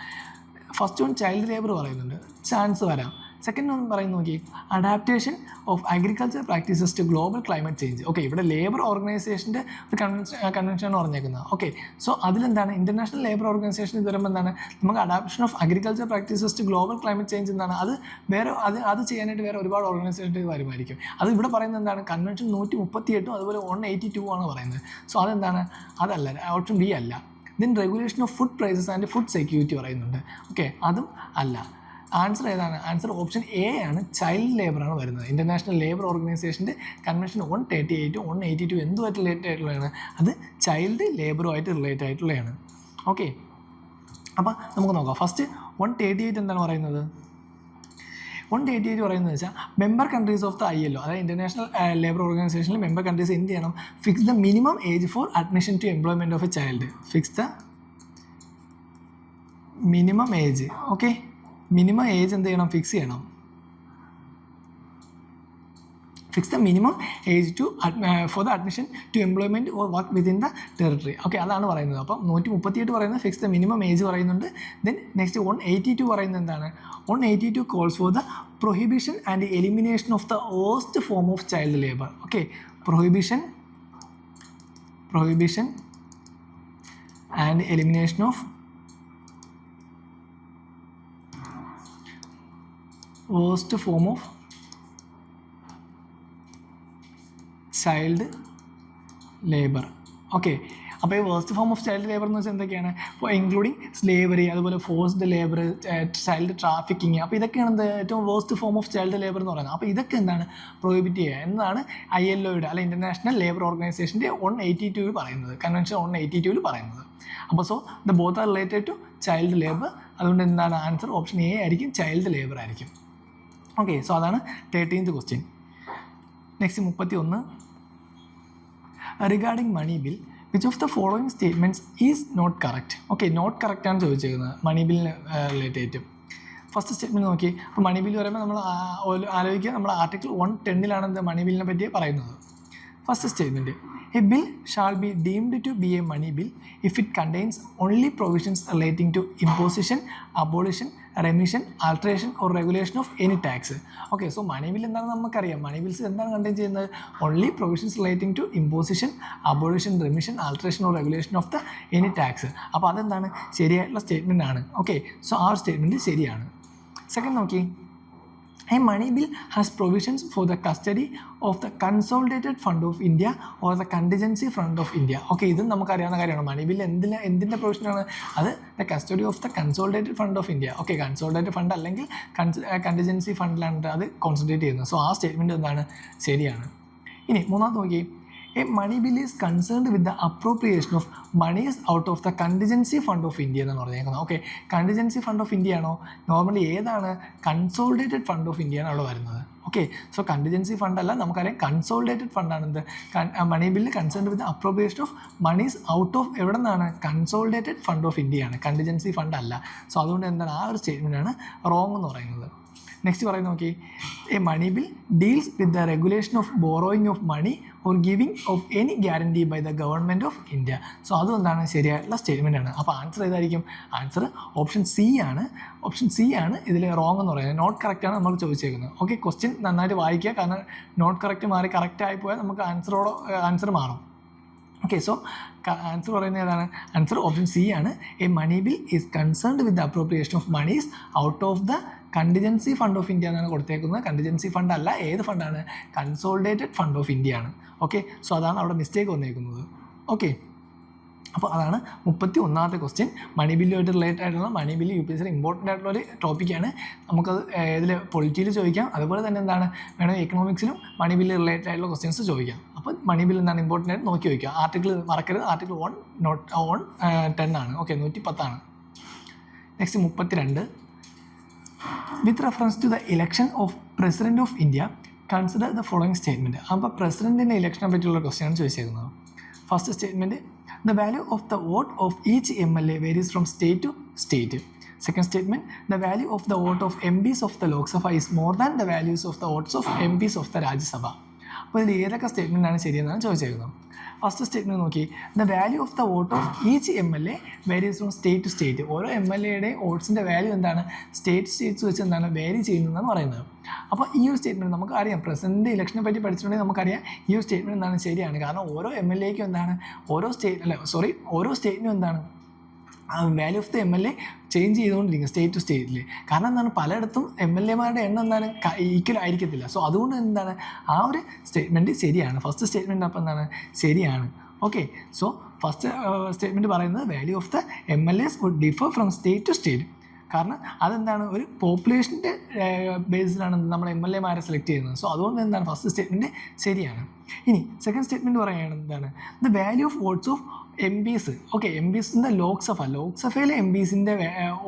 ഫസ്റ്റ് വൺ ചൈൽഡ് ലേബർ പറയുന്നുണ്ട്, ചാൻസ് വരാം. സെക്കൻഡ് ഒന്ന് പറയുന്നത് നോക്കി, adaptation of agriculture practices to global climate change. Okay, ഇവിടെ ലേബർ ഓർഗനൈസേഷൻ്റെ ഒരു കൺവെൻഷനാണ് പറഞ്ഞേക്കുന്നത്. ഓക്കെ, സോ അതിലെന്താണ് ഇൻ്റർനാഷണൽ ലേബർ ഓർഗനൈസേഷൻ ഇത് വരുമ്പോൾ എന്താണ് നമുക്ക് adaptation of agriculture practices to global climate change എന്താണ് അത് വേറെ അത് ചെയ്യാനായിട്ട് വേറെ ഒരുപാട് ഓർഗനൈസേഷൻ വരുമായിരിക്കും. അത് ഇവിടെ പറയുന്നത് എന്താണ് കൺവെൻഷൻ 138ഉം അതുപോലെ 182 ആണ് പറയുന്നത്. സോ അതെന്താണ് അതല്ല, ഓപ്ഷൻ ബി അല്ല. Then regulation of food prices and food security പറയുന്നുണ്ട്. ഓക്കെ, അതും അല്ല. ആൻസർ ഏതാണ്? ആൻസർ ഓപ്ഷൻ എ ആണ്, ചൈൽഡ് ലേബറാണ് വരുന്നത്. ഇൻ്റർനാഷണൽ ലേബർ ഓർഗനൈസേഷൻ്റെ കൺവെൻഷൻ 138ഉം 182 എന്തുമായിട്ട് റിലേറ്റഡ് ആയിട്ടുള്ളതാണ്? അത് ചൈൽഡ് ലേബറുമായിട്ട് റിലേറ്റഡ് ആയിട്ടുള്ളതാണ്. ഓക്കെ, അപ്പോൾ നമുക്ക് നോക്കാം. ഫസ്റ്റ് 138 എന്താണ് പറയുന്നത്? 188 പറയുന്നത് വെച്ചാൽ member countries of the ILO, അതായത് ഇൻ്റർനാഷണൽ ലേബർ ഓർഗനൈസേഷനിൽ മെമ്പർ കൺട്രീസ് എന്ത് ചെയ്യണം? Fix the minimum age for admission to employment of a child. Fix the minimum age. Okay, minimum age എന്ത് ചെയ്യണം? ഫിക്സ് ചെയ്യണം. Fix the minimum age to for the admission to employment or work within the territory. Okay, അതാണ് പറയുന്നത്. അപ്പം 138 പറയുന്നത് fix the minimum age പറയുന്നുണ്ട്. Then next 182 പറയുന്നത് എന്താണ്? 182 calls for the prohibition and elimination of the worst form of child labour. Okay, prohibition and elimination of worst form of child labor. Okay, അപ്പോൾ ഈ waste form of child labour എന്ന് വെച്ചാൽ എന്തൊക്കെയാണ്? Including slavery, അതുപോലെ forced labour, child trafficking. അപ്പോൾ ഇതൊക്കെയാണ് എന്ത് ഏറ്റവും waste form of child labour എന്ന് പറയുന്നത്. അപ്പോൾ ഇതൊക്കെ എന്താണ് പ്രൊഹിബിറ്റ് ചെയ്യുക എന്നതാണ് ILOയുടെ അല്ല ഇൻ്റർനാഷണൽ ലേബർ ഓർഗനൈസേഷൻ്റെ 182 പറയുന്നത്, കൺവെൻഷൻ 182 പറയുന്നത്. അപ്പോൾ so the both are related to child labour. അതുകൊണ്ട് എന്താണ് ആൻസർ ഓപ്ഷൻ എ ആയിരിക്കും, ചൈൽഡ് ലേബർ ആയിരിക്കും. ഓക്കെ, സോ അതാണ് 13th question. Next 31, regarding money bill which of the following statements is not correct. Okay, not കറക്റ്റാണ് ചോദിച്ചിരിക്കുന്നത് മണി ബില്ലിന് related. First statement നോക്കി. അപ്പോൾ മണി ബില്ല് പറയുമ്പോൾ നമ്മൾ ആലോചിക്കുക, നമ്മൾ ആർട്ടിക്കിൾ 110 എന്ത് മണി ബില്ലിനെ പറ്റി പറയുന്നത്. First statement, a bill shall be deemed to be a money bill if it contains only provisions relating to imposition, abolition, remission, alteration or regulation of any tax. Okay, so money bill എന്താണെന്ന് നമുക്കറിയാം. Money bills എന്താണ് contain ചെയ്യുന്നത്? Only provisions relating to imposition, abolition, remission, alteration or regulation of the any tax. അപ്പോൾ അതെന്താണ് ശരിയായിട്ടുള്ള statement ആണ്. Okay, so ആ statement ശരിയാണ്. സെക്കൻഡ് നോക്കി, a money bill has provisions for the custody of the consolidated fund of India or the contingency fund of India. Okay, ഇതും നമുക്കറിയാവുന്ന കാര്യമാണ്. മണി ബിൽ എന്തിൻ്റെ പ്രൊവിഷനാണ്? അത് the custody of the consolidated fund of India. Okay, consolidated fund അല്ലെങ്കിൽ contingency ഫണ്ടിലാണ് അത് concentrate ചെയ്യുന്നത്. So ആ statement എന്താണ് ശരിയാണ്. ഇനി മൂന്നാമത് നോക്കി, a money bill is concerned with the appropriation of moneys out of the contingency fund of India എന്നാണ് പറഞ്ഞേക്കുന്നത്. ഓക്കെ, കണ്ടിജൻസി ഫണ്ട് ഓഫ് ഇന്ത്യ ആണോ? നോർമലി ഏതാണ്? കൺസോളിഡേറ്റഡ് ഫണ്ട് ഓഫ് ഇന്ത്യ ആണ് അവിടെ വരുന്നത്. ഓക്കെ, സോ കണ്ടിജൻസി ഫണ്ട് അല്ല, നമുക്കറിയാം കൺസോളിഡേറ്റഡ് ഫണ്ടാണ് എന്ത് money bill concerned with appropriation of moneys out of എവിടെ നിന്നാണ്? കൺസോളിഡേറ്റഡ് ഫണ്ട് ഓഫ് ഇന്ത്യയാണ്, കണ്ടിജൻസി ഫണ്ട് അല്ല. സോ അതുകൊണ്ട് എന്താണ് ആ ഒരു സ്റ്റേറ്റ്മെൻറ്റാണ് റോങ് എന്ന് പറയുന്നത്. നെക്സ്റ്റ് പറയുന്നത് നോക്കി, a money bill deals with the regulation of borrowing of money or giving of any guarantee by the government of India. So അതും എന്താണ് ശരിയായിട്ടുള്ള സ്റ്റേറ്റ്മെൻ്റ് ആണ്. അപ്പോൾ ആൻസർ ഏതായിരിക്കും? ആൻസർ ഓപ്ഷൻ സി ആണ്. ഓപ്ഷൻ സി ആണ് ഇതിൽ റോങ് എന്ന് പറയുന്നത്. നോട്ട് കറക്റ്റാണ് നമ്മൾ ചോദിച്ചേക്കുന്നത്. ഓക്കെ, ക്വസ്റ്റ്യൻ നന്നായിട്ട് വായിക്കുക, കാരണം നോട്ട് കറക്റ്റ് മാറി കറക്റ്റ് ആയിപ്പോയാൽ നമുക്ക് ആൻസർ മാറും. ഓക്കെ, സോ ആൻസർ പറയുന്നത് ഏതാണ്? ആൻസർ ഓപ്ഷൻ സി ആണ്. A money bill is concerned with the appropriation of moneys out of the contingency fund of India എന്നാണ് കൊടുത്തേക്കുന്നത്. കണ്ടിജൻസി ഫണ്ട് അല്ല, ഏത് ഫണ്ടാണ്? കൺസോളിഡേറ്റഡ് ഫണ്ട് ഓഫ് ഇന്ത്യ ആണ്. ഓക്കെ, സോ അതാണ് അവിടെ മിസ്റ്റേക്ക് വന്നേക്കുന്നത്. ഓക്കെ, അപ്പോൾ അതാണ് 31ാമത്തെ ക്വസ്റ്റ്യൻ. മണി ബില്ലുമായിട്ട് റിലേറ്റഡ് ആയിട്ടുള്ള മണി ബില്ല് UPSC ഇമ്പോർട്ടൻ്റ് ആയിട്ടുള്ള ഒരു ടോപ്പിക്കാണ്. നമുക്കത് ഇതിൽ പൊളിറ്റിയിൽ ചോദിക്കാം, അതുപോലെ തന്നെ എന്താണ് വേണമെങ്കിൽ എക്കണോമിക്സിലും മണി ബില്ല് റിലേറ്റഡ് ആയിട്ടുള്ള ക്വസ്റ്റ്യൻസ് ചോദിക്കാം. അപ്പോൾ മണി ബില്ല് എന്താണ് ഇമ്പോർട്ടൻ്റ് ആയിട്ട് നോക്കി വയ്ക്കുക. ആർട്ടിക്കിൾ മറക്കരുത്, ആർട്ടിക്കിൾ 110 ആണ്. ഓക്കെ, 110 ആണ്. Next 32, with reference to the election of President of India, consider the following statement. അപ്പോൾ പ്രസിഡൻറ്റിൻ്റെ ഇലക്ഷനെ പറ്റിയുള്ള ക്വസ്റ്റ്യനാണ് ചോദിച്ചേക്കുന്നത്. First statement, the value of the vote of each MLA varies from state to state. Second statement, the value of the vote of MPs of the Lok Sabha is more than the values of the votes of MPs of the Rajya Sabha. അപ്പോൾ ഇതിൽ ഏതൊക്കെ സ്റ്റേറ്റ്മെൻറ്റാണ് ശരിയെന്നാണ് ചോദിച്ചേക്കുന്നത്. First statement നോക്കി, the value of the vote of each MLA varies from state to state. ഓരോ MLAയുടെ വോട്ട്സിൻ്റെ value എന്താണ് സ്റ്റേറ്റ്സ് വെച്ച് എന്താണ് വേരി ചെയ്യുന്നതെന്നാണ് പറയുന്നത്. അപ്പോൾ ഈ ഒരു സ്റ്റേറ്റ്മെൻറ്റ് നമുക്ക് അറിയാം, പ്രസിഡൻറ്റ് ഇലക്ഷനെ പറ്റി പഠിച്ചിട്ടുണ്ടെങ്കിൽ നമുക്കറിയാം ഈ ഒരു സ്റ്റേറ്റ്മെൻറ്റ് എന്താണ് ശരിയാണ്. കാരണം ഓരോ MLAയ്ക്കും എന്താണ് ഓരോ സ്റ്റേറ്റിനും എന്താണ് value of the MLA change ചെയ്തുകൊണ്ടിരിക്കും സ്റ്റേറ്റ് ടു സ്റ്റേറ്റിൽ. കാരണം എന്താണ് പലയിടത്തും MLAമാരുടെ എണ്ണം എന്താണ് ഈക്വൽ ആയിരിക്കത്തില്ല. സോ അതുകൊണ്ട് എന്താണ് ആ ഒരു സ്റ്റേറ്റ്മെൻറ്റ് ശരിയാണ്. ഫസ്റ്റ് സ്റ്റേറ്റ്മെൻറ്റ് അപ്പോൾ എന്താണ് ശരിയാണ്. ഓക്കെ, സോ ഫസ്റ്റ് സ്റ്റേറ്റ്മെൻറ്റ് പറയുന്നത് value of the MLAs would differ from state to state. കാരണം അതെന്താണ് ഒരു പോപ്പുലേഷൻ്റെ ബേസിലാണ് നമ്മൾ MLAമാരെ സെലക്ട് ചെയ്യുന്നത്. സോ അതുകൊണ്ട് എന്താണ് ഫസ്റ്റ് സ്റ്റേറ്റ്മെൻറ്റ് ശരിയാണ്. ഇനി സെക്കൻഡ് സ്റ്റേറ്റ്മെൻറ്റ് പറയുകയാണ് എന്താണ് the value of votes of MPs. Okay, MPസിൻ്റെ ലോക്സഭയിലെ MPസിൻ്റെ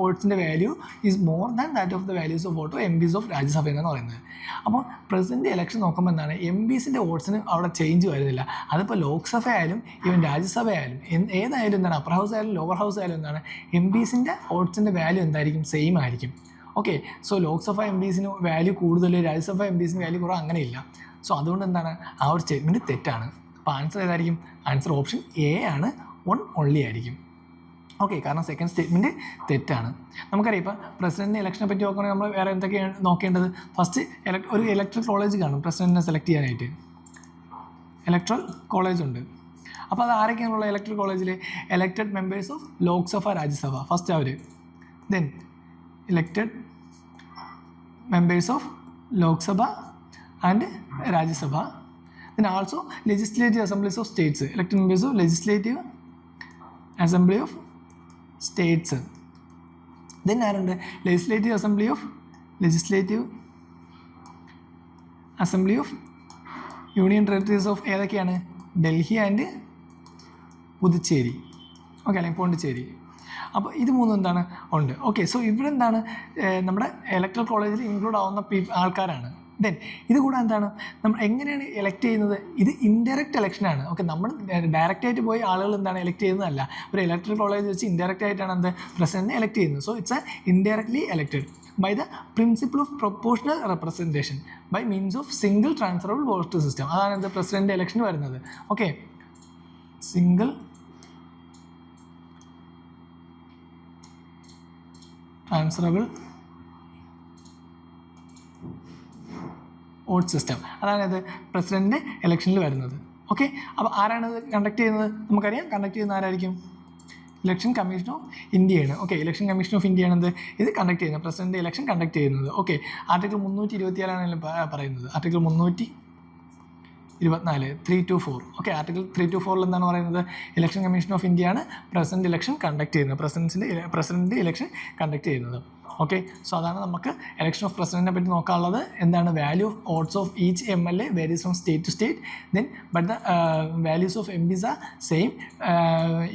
വോട്ട്സിൻ്റെ value is more than that of the values of vote of MPs of Rajya Sabha എന്നാണ് പറയുന്നത്. അപ്പോൾ പ്രസിഡന്റ് ഇലക്ഷൻ നോക്കുമ്പോൾ എന്താണ് MPസിൻ്റെ വോട്ട്സിന് അവിടെ ചേഞ്ച് വരുന്നില്ല. അതിപ്പോൾ ലോക്സഭ ആയാലും ഈവൻ രാജ്യസഭ ആയാലും ഏതായാലും എന്താണ് അപ്പർ ഹൗസ് ആയാലും ലോവർ ഹൗസ് ആയാലും എന്താണ് MPസിൻ്റെ വോട്ട്സിൻ്റെ വാല്യൂ എന്തായിരിക്കും സെയിം ആയിരിക്കും. ഓക്കെ, സോ ലോക്സഭ MPസിന് വാല്യൂ കൂടുതൽ, രാജ്യസഭ MPസിന് വാല്യൂ കുറവ്, അങ്ങനെയില്ല. സോ അതുകൊണ്ട് എന്താണ് ആ ഒരു സ്റ്റേറ്റ്മെൻറ്റ് തെറ്റാണ്. അപ്പോൾ ആൻസർ ഏതായിരിക്കും? ആൻസർ ഓപ്ഷൻ എ ആണ്, 1 only ആയിരിക്കും. ഓക്കെ, കാരണം സെക്കൻഡ് സ്റ്റേറ്റ്മെൻറ്റ് തെറ്റാണ്. നമുക്കറിയാം ഇപ്പോൾ പ്രസിഡൻറ്റ് ഇലക്ഷനെ പറ്റി നോക്കുകയാണെങ്കിൽ നമ്മൾ വേറെ എന്തൊക്കെയാണ് നോക്കേണ്ടത്? ഫസ്റ്റ് ഒരു ഇലക്ട്രൽ കോളേജ് കാണും പ്രസിഡൻറ്റിനെ സെലക്ട് ചെയ്യാനായിട്ട്. ഇലക്ട്രൽ കോളേജ് ഉണ്ട്. അപ്പോൾ അത് ആരൊക്കെയാണുള്ള ഇലക്ട്രൽ കോളേജിൽ? Elected members of Lok Sabha, Rajya Sabha first അവർ, then elected members of Lok Sabha and Rajya Sabha, then also legislative assemblies of states, elected members of legislative assembly of states. Then ആരുണ്ട്? legislative assembly of union territories of ഏതൊക്കെയാണ്? Delhi and Puducherry, okay, അല്ലെങ്കിൽ പോണ്ടിച്ചേരി. അപ്പോൾ ഇത് മൂന്നും എന്താണ് ഉണ്ട്. Okay, so ഇവിടെ എന്താണ് നമ്മുടെ ഇലക്ട്രൽ കോളേജിൽ ഇൻക്ലൂഡ് ആവുന്ന ആൾക്കാരാണ്. ദെൻ ഇത് കൂടെ എന്താണ് നമ്മൾ എങ്ങനെയാണ് എലക്ട് ചെയ്യുന്നത്? ഇത് ഇൻഡയറക്റ്റ് ഇലക്ഷനാണ്. ഓക്കെ, നമ്മൾ ഡയറക്റ്റായിട്ട് പോയി ആളുകൾ എന്താണ് എലക്ട് ചെയ്യുന്നതല്ല. ഒരു ഇലക്ട്രൽ കോളേജ് വെച്ച് ഇൻഡയറക്റ്റ് ആയിട്ടാണ് എന്ത് പ്രസിഡന്റിനെ എലക്ട് ചെയ്യുന്നത്. So it's indirectly elected by the principle of proportional representation by means of single transferable vote system. അതാണ് എന്ത് പ്രസിഡന്റ് ഇലക്ഷൻ വരുന്നത്. Okay, single transferable vote system, അതായത് പ്രസിഡന്റ് ഇലക്ഷനിൽ വരുന്നത്. ഓക്കെ, അപ്പോൾ ആരാണിത് കണ്ടക്ട് ചെയ്യുന്നത്? നമുക്കറിയാം കണ്ടക്ട് ചെയ്യുന്ന ആരായിരിക്കും? ഇലക്ഷൻ കമ്മീഷൻ ഓഫ് ഇന്ത്യയാണ്. ഓക്കെ, ഇലക്ഷൻ കമ്മീഷൻ ഓഫ് ഇന്ത്യയാണ് ഇത് കണ്ടക്ട് ചെയ്യുന്നത്, പ്രസിഡന്റ് ഇലക്ഷൻ കണ്ടക്ട് ചെയ്യുന്നത്. ഓക്കെ, ആർട്ടിക്കിൾ 324 പറയുന്നത്. ആർട്ടിക്കിൾ 324 324. ഓക്കെ, ആർട്ടിക്കിൾ 324 എന്താണ് പറയുന്നത്? ഇലക്ഷൻ കമ്മീഷൻ ഓഫ് ഇന്ത്യയാണ് പ്രസിഡന്റ് ഇലക്ഷൻ കണ്ടക്ട് ചെയ്യുന്നത്, പ്രസിഡന്റ് ഇലക്ഷൻ കണ്ടക്ട് ചെയ്യുന്നത്. ഓക്കെ, സോ അതാണ് നമുക്ക് ഇലക്ഷൻ ഓഫ് പ്രസിഡന്റിനെ പറ്റി നോക്കാനുള്ളത്. എന്താണ് value of votes of each MLA varies from state to state, then but the values of MPs are same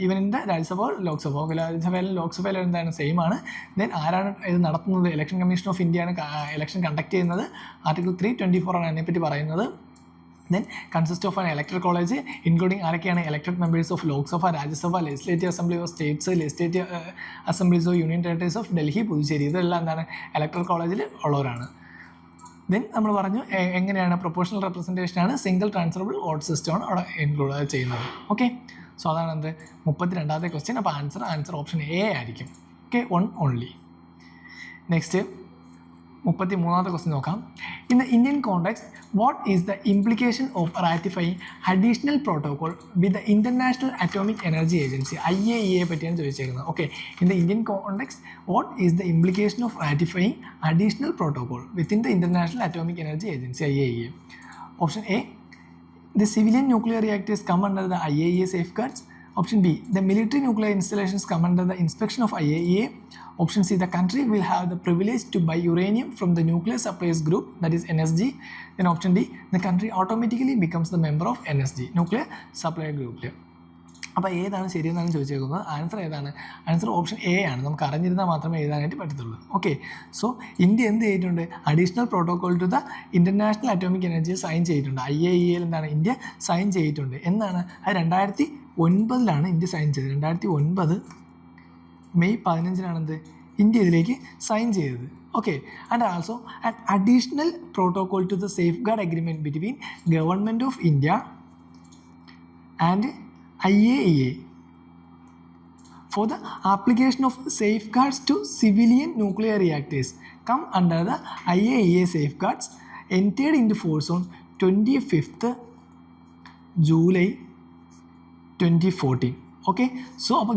even in the Rajya Sabha Lok Sabha. Okay, രാജ്യസഭയിലും ലോക്സഭയിലും എന്താണ് സെയിം ആണ്. ദെൻ ആരാണ് ഇത് നടത്തുന്നത്? ഇലക്ഷൻ കമ്മീഷൻ ഓഫ് ഇന്ത്യയാണ് ഇലക്ഷൻ കണ്ടക്ട് ചെയ്യുന്നത്. ആർട്ടിക്കിൾ 324 ആണ് അതിനെപ്പറ്റി പറയുന്നത്. then consist of an electoral college including ആരൊക്കെയാണ്? elected members of Lok Sabha, Rajya Sabha, legislative assembly of states, legislative assemblies of union territories of Delhi, Puducherry. ഇതെല്ലാം എന്താണ് electoral കോളേജിൽ ഉള്ളവരാണ്. ദെൻ നമ്മൾ പറഞ്ഞു എങ്ങനെയാണ് പ്രൊപ്പോർഷണൽ റെപ്രസെൻറ്റേഷൻ ആണ്, സിംഗിൾ ട്രാൻസ്ഫറബിൾ വോട്ട് സിസ്റ്റമാണ് അവിടെ ഇൻക്ലൂഡ് ചെയ്യുന്നത്. ഓക്കെ, സോ അതാണ് എന്ത് 32ാമത്തെ ക്വസ്റ്റ്യൻ. അപ്പോൾ ആൻസർ ഓപ്ഷൻ എ ആയിരിക്കും. Okay, 1 only. നെക്സ്റ്റ് 33ാമത്തെ ക്വസ്റ്റ്യൻ നോക്കാം. In the Indian context what is the implication of ratifying additional protocol with the international atomic energy agency, IAEA പറ്റിയാണ് ചോദിച്ചേക്കുന്നത്. Okay, in the Indian context what is the implication of ratifying additional protocol within the international atomic energy agency, IAEA. Option A, the civilian nuclear reactors come under the IAEA safeguards. Option B, the military nuclear installations come under the inspection of IAEA. Option C, the country will have the privilege to buy uranium from the nuclear suppliers group, that is NSG. Then option D, the country automatically becomes the member of NSG, nuclear supplier group. അപ്പോൾ ഏതാണ് ശരിയെന്നാണ് ചോദിച്ചേക്കുന്നത്. Answer ഏതാണ്? Answer option A ആണ്. നമുക്ക് അറിഞ്ഞിരുന്നാൽ മാത്രമേ എഴുതാനായിട്ട് പറ്റത്തുള്ളൂ. Okay, so India എന്ത് ചെയ്തിട്ടുണ്ട്? Additional protocol to the international atomic energy sign ചെയ്തിട്ടുണ്ട്. IAEA എന്താണ് ഇന്ത്യ സൈൻ ചെയ്തിട്ടുണ്ട്. എന്നാണ്? അത് 2009 ഇന്ത്യ സൈൻ ചെയ്തത്. 2009 മെയ് 15 ഇന്ത്യ ഇതിലേക്ക് സൈൻ ചെയ്തത്. Okay, and also an additional protocol to the safeguard agreement between government of India and IAEA for the application of safeguards to civilian nuclear reactors come under the IAEA safeguards entered into force on 25th July 2014. Okay, so അപ്പോൾ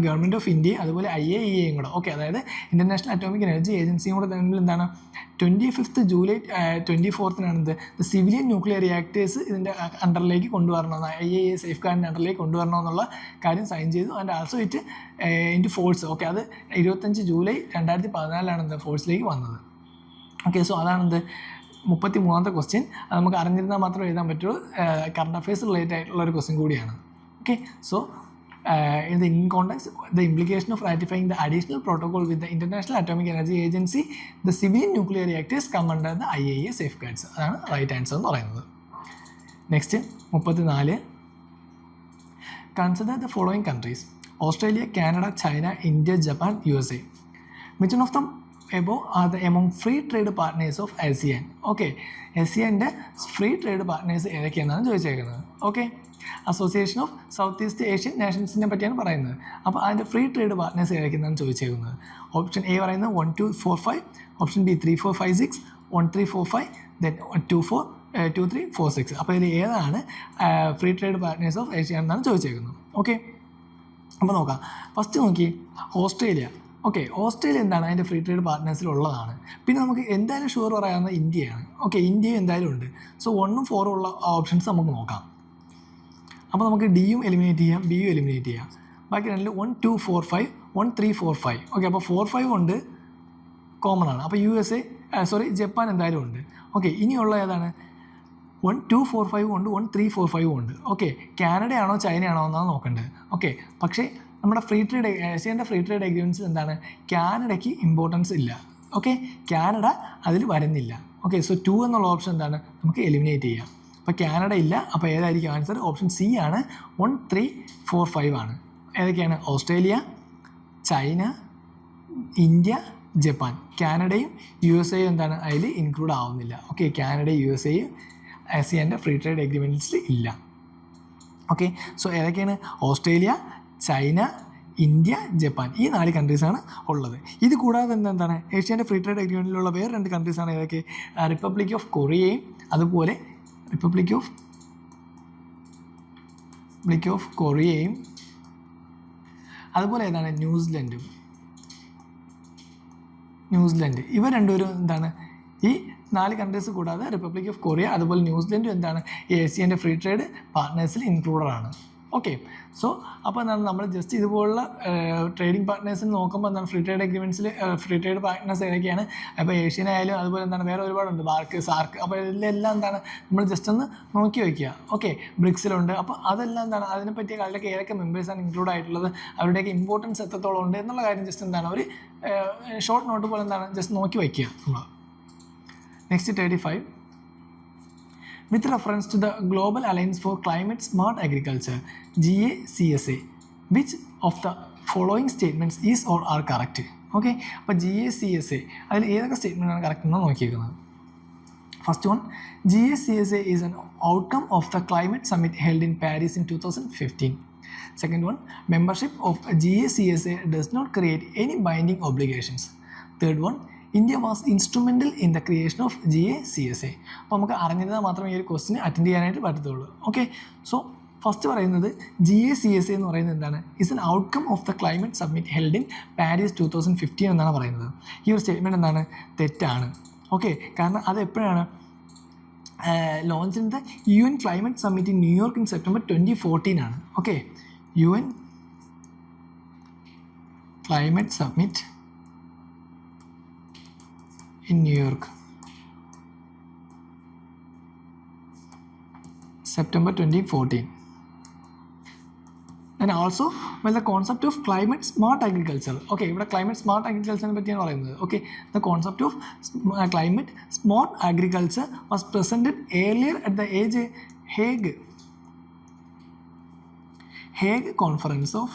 government of India അതുപോലെ IAEA കൂടെ, okay, അതായത് international atomic energy ഏജൻസിയും കൂടെ തമ്മിൽ എന്താണ് 25th July 24 civilian nuclear reactors ഇതിൻ്റെ അണ്ടറിലേക്ക് കൊണ്ടുവരണമെന്ന്, IAEA safe ഗാർഡിൻ്റെ അണ്ടറിലേക്ക് കൊണ്ടുവരണമെന്നുള്ള കാര്യം സൈൻ ചെയ്തു. And also it into force. Okay, അത് 25 ജൂലൈ 2014 ഫോഴ്സിലേക്ക് വന്നത്. ഓക്കെ, സോ അതാണെന്ത് 33ാമത്തെ ക്വസ്റ്റ്യൻ. അത് നമുക്ക് അറിഞ്ഞിരുന്നാൽ മാത്രമേ എഴുതാൻ പറ്റുള്ളൂ. കറണ്ട് അഫയേഴ്സ് റിലേറ്റഡ് ആയിട്ടുള്ള ഒരു ക്വസ്റ്റ്യൻ കൂടിയാണ്. Okay, so in the context, the implication of ratifying the additional protocol with the International Atomic Energy Agency, the civilian nuclear reactors come under the IAEA safeguards. അതാണ് right answer എന്ന് പറയുന്നത്. Next 34. Consider the following countries: Australia, Canada, China, India, Japan, USA. Which one of them above are the among free trade partners of ASEAN? Okay, ASEAൻ്റെ free trade partners ഏതൊക്കെയാണെന്നാണ് ചോദിച്ചേക്കുന്നത്. Okay, association of south east Asian നേഷൻസിനെ പറ്റിയാണ് പറയുന്നത്. അപ്പോൾ അതിൻ്റെ free trade partners ഏതൊക്കെയാണെന്നാണ് ചോദിച്ചേക്കുന്നത്. ഓപ്ഷൻ എ പറയുന്നത് 1, 2, 4, 5, ഓപ്ഷൻ ബി 3, 4, 5, 6, 1, 3, 4, 5, ദെൻ 2, 4, 2, 3, 4, 6. അപ്പോൾ ഇതിൽ ഏതാണ് free trade partners of Asia എന്നാണ് ചോദിച്ചേക്കുന്നത്. ഓക്കെ, അപ്പോൾ നോക്കാം. ഫസ്റ്റ് നോക്കി ഓസ്ട്രേലിയ. ഓക്കെ, ഓസ്ട്രേലിയ എന്താണ് അതിൻ്റെ ഫ്രീ ട്രേഡ് പാർട്ട്നേഴ്സിലുള്ളതാണ്. പിന്നെ നമുക്ക് എന്തായാലും ഷുവർ പറയാവുന്നത് ഇന്ത്യയാണ്. ഓക്കെ, ഇന്ത്യയും എന്തായാലും ഉണ്ട്. സോ 1ഉം 4ഉം ഉള്ള ഓപ്ഷൻസ് നമുക്ക് നോക്കാം. അപ്പോൾ നമുക്ക് ഡിയും എലിമിനേറ്റ് ചെയ്യാം, ബിയും എലിമിനേറ്റ് ചെയ്യാം. ബാക്കി രണ്ടിൽ 1, 2, 4, 5, 1, 3, 4, 5. ഓക്കെ, അപ്പോൾ 4, 5 ഉണ്ട്, കോമൺ ആണ്. അപ്പോൾ USA ജപ്പാൻ എന്തായാലും ഉണ്ട്. ഓക്കെ, ഇനിയുള്ള ഏതാണ്? 1, 2, 4, 5 ഉണ്ട്, 1, 3, 4, 5 ഉണ്ട്. ഓക്കെ, കാനഡയാണോ ചൈനയാണോ എന്നാണ് നോക്കേണ്ടത്. ഓക്കെ, പക്ഷേ നമ്മുടെ ഫ്രീ ട്രേഡ് ഏഷ്യൻ്റെ ഫ്രീ ട്രേഡ് അഗ്രിമെൻറ്റ്സിൽ എന്താണ് കാനഡയ്ക്ക് ഇമ്പോർട്ടൻസ് ഇല്ല. ഓക്കെ, കാനഡ അതിൽ വരുന്നില്ല. ഓക്കെ, സോ 2 എന്നുള്ള ഓപ്ഷൻ എന്താണ് നമുക്ക് എലിമിനേറ്റ് ചെയ്യാം. അപ്പോൾ കാനഡ ഇല്ല. അപ്പോൾ ഏതായിരിക്കും ആൻസർ? ഓപ്ഷൻ സി ആണ്. 1, 3, 4, 5 ആണ്. ഏതൊക്കെയാണ്? Australia, China, India, Japan. കാനഡയും USA എന്താണ് അതിൽ ഇൻക്ലൂഡ് ആവുന്നില്ല. ഓക്കെ, കാനഡയും USAയും ASEAൻ്റെ ഫ്രീ ട്രേഡ് അഗ്രിമെൻറ്റ്സിൽ ഇല്ല. ഓക്കെ, സോ ഏതൊക്കെയാണ്? Australia, China, India, Japan. ഈ 4 കൺട്രീസാണ് ഉള്ളത്. ഇത് കൂടാതെ തന്നെ എന്താണ് ഏഷ്യാൻ്റെ ഫ്രീ ട്രേഡ് അഗ്രിമെൻറ്റിലുള്ള വേറെ 2 കൺട്രീസാണ് ഏതൊക്കെ? റിപ്പബ്ലിക് ഓഫ് കൊറിയയും അതുപോലെ റിപ്പബ്ലിക് ഓഫ് കൊറിയയും അതുപോലെ ഏതാണ്? ന്യൂസിലൻഡ്. ഇവ രണ്ടുപേരും എന്താണ് ഈ 4 കൺട്രീസ് കൂടാതെ റിപ്പബ്ലിക് ഓഫ് കൊറിയ അതുപോലെ ന്യൂസിലൻഡും എന്താണ് ഏഷ്യൻ്റെ ഫ്രീ ട്രേഡ് പാർട്ട്നേഴ്സിൽ ഇൻക്ലൂഡഡ് ആണ്. ഓക്കെ, സോ അപ്പോൾ എന്താണ് നമ്മൾ ജസ്റ്റ് ഇതുപോലുള്ള ട്രേഡിംഗ് പാർട്ട്നേഴ്സിന് നോക്കുമ്പോൾ എന്താണ് ഫ്രീ ട്രേഡ് അഗ്രിമെൻറ്റ്സിൽ ഫ്രീ ട്രേഡ് പാർട്ട്നേഴ്സ് ഏതൊക്കെയാണ്? അപ്പോൾ ഏഷ്യനായാലും അതുപോലെ എന്താണ് വേറെ ഒരുപാടുണ്ട്, ബാർക്ക്, സാർക്ക്. അപ്പോൾ ഇതിലെല്ലാം എന്താണ് നമ്മൾ ജസ്റ്റ് ഒന്ന് നോക്കി വയ്ക്കുക. ഓക്കെ, ബ്രിക്സിലുണ്ട്. അപ്പോൾ അതെല്ലാം എന്താണ് അതിനെപ്പറ്റി അതിലൊക്കെ ഏതൊക്കെ മെമ്പേഴ്സാണ് ഇൻക്ലൂഡ് ആയിട്ടുള്ളത്, അവരുടെയൊക്കെ ഇമ്പോർട്ടൻസ് എത്രത്തോളം ഉണ്ട് എന്നുള്ള കാര്യം ജസ്റ്റ് എന്താണ് ഒരു ഷോർട്ട് നോട്ട് പോലെ എന്താണ് ജസ്റ്റ് നോക്കി വയ്ക്കുക നമ്മൾ. Next 35. With reference to the Global Alliance for Climate Smart Agriculture, GACSA, which of the following statements is or are correct? Okay, അപ്പോൾ GACSA അതിൽ ഏതൊക്കെ സ്റ്റേറ്റ്മെൻറ്റാണ് കറക്റ്റ് എന്ന് നോക്കിയിരിക്കുന്നത്. First one, GACSA is an outcome of the climate summit held in Paris in 2015. Second one, membership of GACSA does not create any binding obligations. Third one, India was instrumental in the creation of GACSA. അപ്പോൾ നമുക്ക് അറിഞ്ഞിരുന്നാൽ മാത്രമേ ഈ ഒരു ക്വസ്റ്റിന് attend ചെയ്യാനായിട്ട് പറ്റത്തുള്ളൂ. Okay, so first പറയുന്നത് GACSA എന്ന് പറയുന്നത് എന്താണ്? Is an outcome of the climate summit held in Paris 2015 എന്നാണ് പറയുന്നത്. ഈ ഒരു സ്റ്റേറ്റ്മെൻറ്റ് എന്താണ്? തെറ്റാണ്. ഓക്കെ, കാരണം അത് എപ്പോഴാണ് launch in the UN climate summit in New York in September 2014 ആണ്. Okay, UN climate summit in New York, September 2014. Then also well the concept of climate smart agriculture. Okay, ഇവിടെ climate smart agriculture പറ്റിയാണ് പറയുന്നത്. Okay, the concept of climate smart agriculture was presented earlier at the Hague Conference of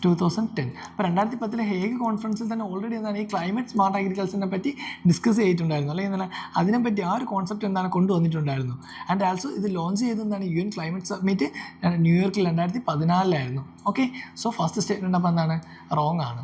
2010. അപ്പോൾ 2010 Hague കോൺഫറൻസിൽ തന്നെ already എന്താണ് ഈ climate smart അഗ്രികൾച്ചറിനെ പറ്റി discuss ചെയ്തിട്ടുണ്ടായിരുന്നു, അല്ലെങ്കിൽ അതിനെപ്പറ്റി ആ ഒരു കോൺസെപ്റ്റ് എന്താണ് കൊണ്ടുവന്നിട്ടുണ്ടായിരുന്നു. ആൻഡ് ആൾസോ ഇത് ലോഞ്ച് ചെയ്തതാണ് UN ക്ലൈമറ്റ് സബ്മിറ്റ് ന്യൂയോർക്കിൽ 2014 ഓക്കെ, സോ ഫസ്റ്റ് സ്റ്റേറ്റ്മെൻറ്റ് അപ്പോൾ എന്താണ് റോങ് ആണ്.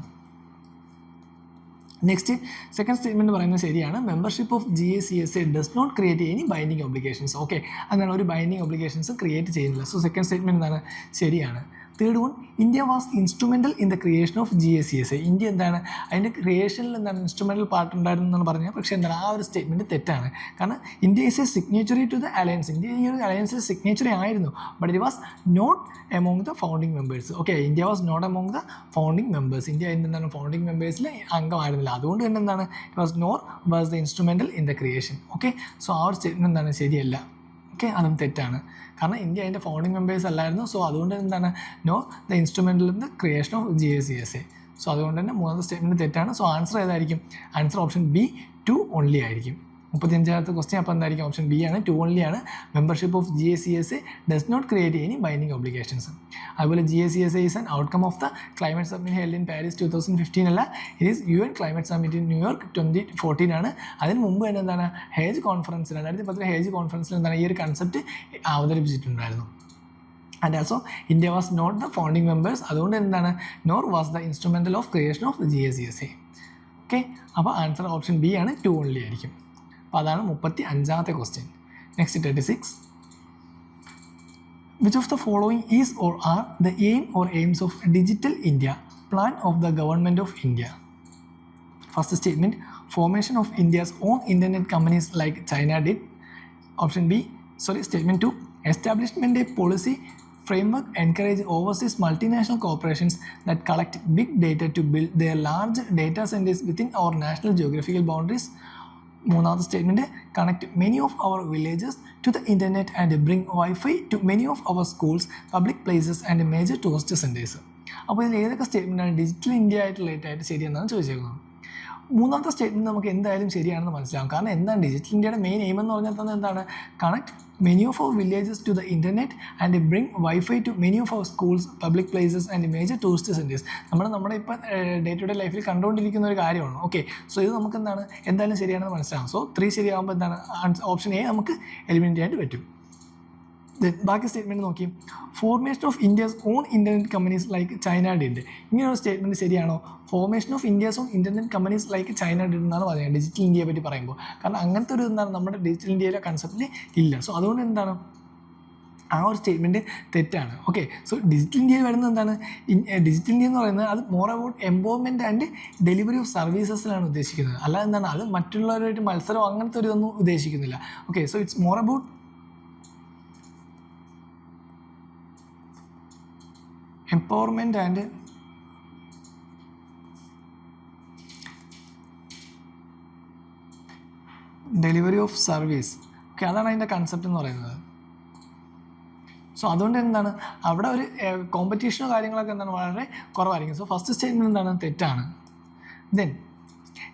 നെക്സ്റ്റ് സെക്കൻഡ് സ്റ്റേറ്റ്മെൻറ്റ് പറയുന്നത് ശരിയാണ്. Membership of GACSA does not create any binding obligations. Okay, അങ്ങനെ ഒരു ബൈൻഡിങ് ഒബ്ലിഗേഷൻസ് ക്രിയേറ്റ് ചെയ്യുന്നില്ല. സോ സെക്കൻഡ് സ്റ്റേറ്റ്മെൻറ്റ് എന്താണ് ശരിയാണ്. Third one, India was instrumental in the creation of GACSA. India എന്താണ് അതിൻ്റെ ക്രിയേഷനിൽ എന്താണ് ഇൻസ്ട്രുമെൻ്റൽ പാർട്ട് ഉണ്ടായിരുന്നു എന്നാണ് പറഞ്ഞത്. പക്ഷേ എന്താണ് ആ ഒരു സ്റ്റേറ്റ്മെൻറ്റ് തെറ്റാണ്. കാരണം India is a signatory to the alliance. India ഈ ഒരു അലയൻസിൽ സിഗ്നേച്ചറി ആയിരുന്നു, but it was not among the founding members. Okay, India was not among the founding members. India എന്താണ് ഫൗണ്ടിങ് മെമ്പേഴ്സിൽ അംഗമായിരുന്നില്ല. അതുകൊണ്ട് തന്നെ എന്താണ് it was the instrumental in the creation. Okay, so ആ ഒരു സ്റ്റേറ്റ്മെൻറ്റ് എന്താണ് ശരിയല്ല. ഓക്കെ, അതും തെറ്റാണ്. കാരണം ഇന്ത്യ അതിൻ്റെ ഫൗണ്ടിങ് മെമ്പേഴ്സ് അല്ലായിരുന്നു. സോ അതുകൊണ്ട് എന്താണ് know the instrumental in the creation of GACSA. So അതുകൊണ്ട് തന്നെ മൂന്നാമത്തെ സ്റ്റേറ്റ്മെൻറ്റ് തെറ്റാണ്. സോ ആൻസർ ഏതായിരിക്കും? ആൻസർ ഓപ്ഷൻ B 2 ഓൺലി ആയിരിക്കും. 35ാമത്തെ ക്വസ്റ്റ്യൻ അപ്പോൾ എന്തായിരിക്കും? ഓപ്ഷൻ B ആണ്, 2 ഓൺലി ആണ്. Membership of GACSA does not create any binding obligations. അതുപോലെ GACSA is an outcome of the climate summit held in Paris 2015 അല്ല, it is UN climate summit in New York 2014 ആണ്. അതിന് മുമ്പ് തന്നെ എന്താണ് ഹേജ് കോൺഫറൻസിൽ 2010 ഹേജ് കോൺഫറൻസിൽ എന്താണ് ഈ ഒരു കൺസെപ്റ്റ് അവതരിപ്പിച്ചിട്ടുണ്ടായിരുന്നു. And also India was not the founding members. അതുകൊണ്ട് എന്താണ് nor was the instrumental of creation of GACSA. Okay, അപ്പോൾ ആൻസർ ഓപ്ഷൻ B ആണ്, 2 ഓൺലി ആയിരിക്കും. അപ്പോൾ അതാണ് 35ാമത്തെ question. Next 36. Which of the following is or are the aim or aims of Digital India plan of the Government of India? First statement, formation of India's own internet companies like China did. Option B, statement 2, establishment a policy framework encourage overseas multinational corporations that collect big data to build their large data centers within our national geographical boundaries. മൂന്നാമത്തെ statement, connect many of our villages to the internet and bring wifi to many of our schools, public places and major tourist centres. അപ്പോൾ ഇതിൽ ഏതൊക്കെ സ്റ്റേറ്റ്മെൻറ്റാണ് digital India ആയിട്ട് related ആയിട്ട് ശരിയെന്നാണ് ചോദിച്ചേക്കുന്നത്. മൂന്നാമത്തെ statement നമുക്ക് എന്തായാലും ശരിയാണെന്ന് മനസ്സിലാവും. കാരണം എന്താണ് ഡിജിറ്റൽ ഇന്ത്യയുടെ മെയിൻ എയിം എന്ന് പറഞ്ഞാൽ തന്നെ എന്താണ് connect many of our villages to the internet and bring wifi to many of our schools, public places and major tourist centres. നമ്മുടെ ഇപ്പോൾ ഡേ ടു ഡേ ലൈഫിൽ കണ്ടുകൊണ്ടിരിക്കുന്ന ഒരു കാര്യമാണ്. ഓക്കെ, സോ ഇത് നമുക്ക് എന്താണ് എന്തായാലും ശരിയാണെന്ന് മനസ്സിലാവും. സോ 3 ശരിയാകുമ്പോൾ എന്താണ് ഓപ്ഷൻ A നമുക്ക് എലിമിനേറ്റ് ആയിട്ട് പറ്റും. ബാക്കി സ്റ്റേറ്റ്മെൻറ്റ് നോക്കി, formation of India's on internet companies like China did. ഇങ്ങനെയൊരു സ്റ്റേറ്റ്മെൻറ്റ് ശരിയാണോ? Formation of India's on internet companies like China did എന്നാണ് പറയുന്നത് ഡിജിറ്റൽ ഇന്ത്യയെ പറ്റി പറയുമ്പോൾ. കാരണം അങ്ങനത്തെ ഒരു എന്താണ് നമ്മുടെ ഡിജിറ്റൽ ഇന്ത്യയിലെ കൺസെപ്റ്റിൽ ഇല്ല. സോ അതുകൊണ്ട് എന്താണ് ആ ഒരു സ്റ്റേറ്റ്മെൻറ്റ് തെറ്റാണ്. ഓക്കെ, സോ ഡിജിറ്റൽ ഇന്ത്യയിൽ വരുന്നത് എന്താണ് ഡിജിറ്റൽ ഇന്ത്യ എന്ന് പറയുന്നത് അത് more about empowerment and delivery of സർവീസസിലാണ് ഉദ്ദേശിക്കുന്നത്. അല്ലാതെ എന്താണ് അത് മറ്റുള്ളവരുമായിട്ട് മത്സരം അങ്ങനത്തെ ഒരു ഇതൊന്നും ഉദ്ദേശിക്കുന്നില്ല. Okay, so it's more about empowerment and delivery of service. Okay, അതാണ് അതിൻ്റെ കൺസെപ്റ്റ് എന്ന് പറയുന്നത്. സോ അതുകൊണ്ട് എന്താണ് അവിടെ ഒരു കോമ്പറ്റീഷനോ കാര്യങ്ങളൊക്കെ എന്താണ് വളരെ കുറവായിരിക്കും. സോ ഫസ്റ്റ് സ്റ്റേറ്റ്മെൻറ്റ് എന്താണ് തെറ്റാണ്. Then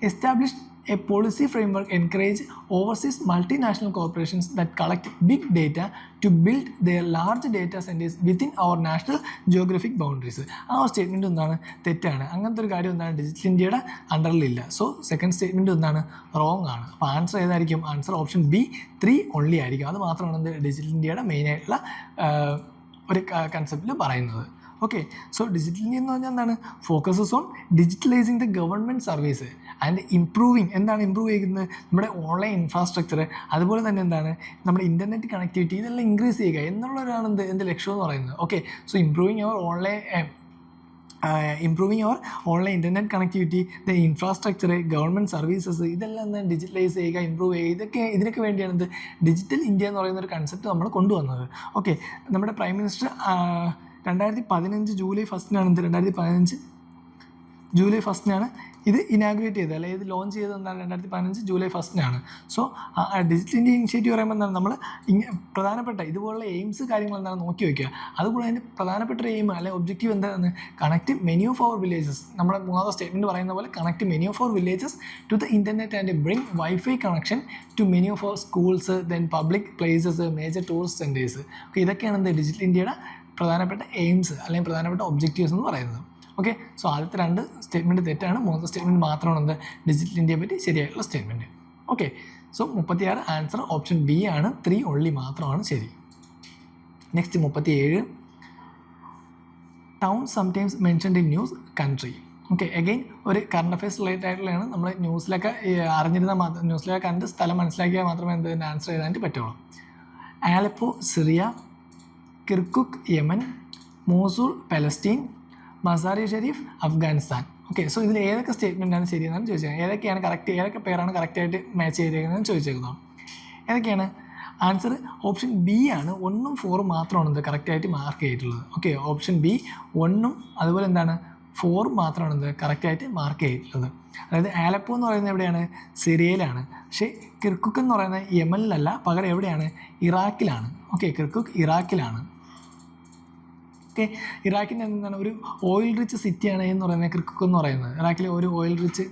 establish a policy framework encourage overseas multinational corporations that collect big data to build their large data centers within our national geographic boundaries. ആ സ്റ്റേറ്റ്മെൻറ്റ് എന്താണ് തെറ്റാണ്. അങ്ങനത്തെ ഒരു കാര്യം എന്താണ് ഡിജിറ്റൽ ഇന്ത്യയുടെ അണ്ടറിലില്ല. സോ സെക്കൻഡ് സ്റ്റേറ്റ്മെൻറ്റ് എന്താണ് റോങ് ആണ്. അപ്പോൾ ആൻസർ ഏതായിരിക്കും? ആൻസർ ഓപ്ഷൻ B 3 ഓൺലി ആയിരിക്കും. അത് മാത്രമാണ് ഡിജിറ്റൽ ഇന്ത്യയുടെ മെയിനായിട്ടുള്ള ഒരു കൺസെപ്റ്റിൽ പറയുന്നത്. ഓക്കെ, സോ ഡിജിറ്റൽ ഇന്ത്യ എന്ന് പറഞ്ഞാൽ എന്താണ് focuses on digitalising the government service and improving. എന്താണ് ഇമ്പ്രൂവ് ചെയ്യുന്നത്? നമ്മുടെ ഓൺലൈൻ ഇൻഫ്രാസ്ട്രക്ചർ, അതുപോലെ തന്നെ എന്താണ് നമ്മുടെ ഇൻ്റർനെറ്റ് കണക്ടിവിറ്റി, ഇതെല്ലാം ഇൻക്രീസ് ചെയ്യുക എന്നുള്ളൊരാണ് എന്ത് ലക്ഷ്യം എന്ന് പറയുന്നത്. Okay, so improving our online internet connectivity, the infrastructure, government services, ഇതെല്ലാം എന്താണ് ഡിജിറ്റലൈസ് ചെയ്യുക, ഇമ്പ്രൂവ് ചെയ്യുക. ഇതിനൊക്കെ വേണ്ടിയാണ് ഡിജിറ്റൽ ഇന്ത്യ എന്ന് പറയുന്ന ഒരു കൺസെപ്റ്റ് നമ്മൾ കൊണ്ടുവന്നത്. ഓക്കെ, നമ്മുടെ പ്രൈം മിനിസ്റ്റർ 2015 ജൂലൈ 1 2015 ജൂലൈ 1 ഇത് ഇനാഗുറേറ്റ് ചെയ്തത്, അല്ലെങ്കിൽ ഇത് ലോഞ്ച് ചെയ്തത് എന്താണ് 2015 July 1 so digital India initiative പറയുമ്പോൾ എന്താണ്, നമ്മൾ പ്രധാനപ്പെട്ട ഇതുപോലുള്ള എയിംസ് കാര്യങ്ങൾ എന്താണ് നോക്കി വയ്ക്കുക. അതുകൂടെ അതിൻ്റെ പ്രധാനപ്പെട്ട ഒരു എയിം അല്ലെങ്കിൽ ഒബ്ജക്റ്റീവ് എന്താണ്, connect many of our villages. നമ്മുടെ മൂന്നാമത്തെ സ്റ്റേറ്റ്മെൻറ്റ് പറയുന്ന പോലെ connect many of our villages to the internet and bring wifi connection to many of our schools, then public places, major tourist centres. Okay, ഇതൊക്കെയാണ് എന്ത് digital ഇന്ത്യയുടെ പ്രധാനപ്പെട്ട AIIMS അല്ലെങ്കിൽ പ്രധാനപ്പെട്ട ഒബ്ജക്റ്റീവ്സ് എന്ന് പറയുന്നത്. ഓക്കെ, സോ ആദ്യത്തെ 2 സ്റ്റേറ്റ്മെൻറ്റ് തെറ്റാണ്, മൂന്നാമത്തെ സ്റ്റേറ്റ്മെൻറ്റ് മാത്രമാണ് എന്ത് ഡിജിറ്റൽ ഇന്ത്യയെ പറ്റി ശരിയായിട്ടുള്ള statement. Okay, so 36 answer option B ആണ്, 3 ഓൺലി മാത്രമാണ് ശരി. Next 37 town sometimes mentioned in news country. Okay, again ഒരു കറണ്ട് അഫയേഴ്സ് റിലേറ്റഡ് ആയിട്ടുള്ളതാണ്. നമ്മൾ ന്യൂസിലൊക്കെ അറിഞ്ഞിരുന്നാൽ മാത്രം, ന്യൂസിലൊക്കെ കണ്ട് സ്ഥലം മനസ്സിലാക്കിയാൽ മാത്രമേ എന്തിന് ആൻസർ ചെയ്താനായിട്ട് പറ്റുള്ളൂ. Aleppo Syria, Kirkuk Yemen, Mosul Palestine, Mazari Sharif Afghanistan. Okay, so ഇതിൽ ഏതൊക്കെ സ്റ്റേറ്റ്മെൻറ്റാണ് ശരിയെന്നാണ് ചോദിച്ചത്. ഏതൊക്കെയാണ് കറക്റ്റ്, ഏതൊക്കെ പേരാണ് കറക്റ്റായിട്ട് മാച്ച് ചെയ്തേക്കുന്നതെന്ന് ചോദിച്ചേക്കുന്നത്. ഏതൊക്കെയാണ് ആൻസർ? ഓപ്ഷൻ ബി ആണ്, 1ഉം 4ഉം മാത്രമാണ് ഇത് കറക്റ്റായിട്ട് മാർക്ക് ചെയ്തിട്ടുള്ളത്. ഓക്കെ, ഓപ്ഷൻ ബി 1ഉം അതുപോലെ എന്താണ് 4 മാത്രമാണ് ഇത് കറക്റ്റായിട്ട് മാർക്ക് ചെയ്തിട്ടുള്ളത്. അതായത് ആലപ്പോ എന്ന് പറയുന്നത് എവിടെയാണ്? സിറിയയിലാണ്. പക്ഷേ കിർക്കുക്ക് എന്ന് പറയുന്നത് യമനിലല്ല, പകരം എവിടെയാണ്? ഇറാഖിലാണ്. ഓക്കെ, കിർക്കുക്ക് ഇറാഖിലാണ്. ഓക്കെ, ഇറാഖിൻ്റെ എന്താണ് ഒരു ഓയിൽ റിച്ച് സിറ്റിയാണ് എന്ന് പറയുന്നത് കിർക്കുക്ക് എന്ന് പറയുന്നത്. ഇറാഖിലെ ഒരു ഓയിൽ റിച്ച്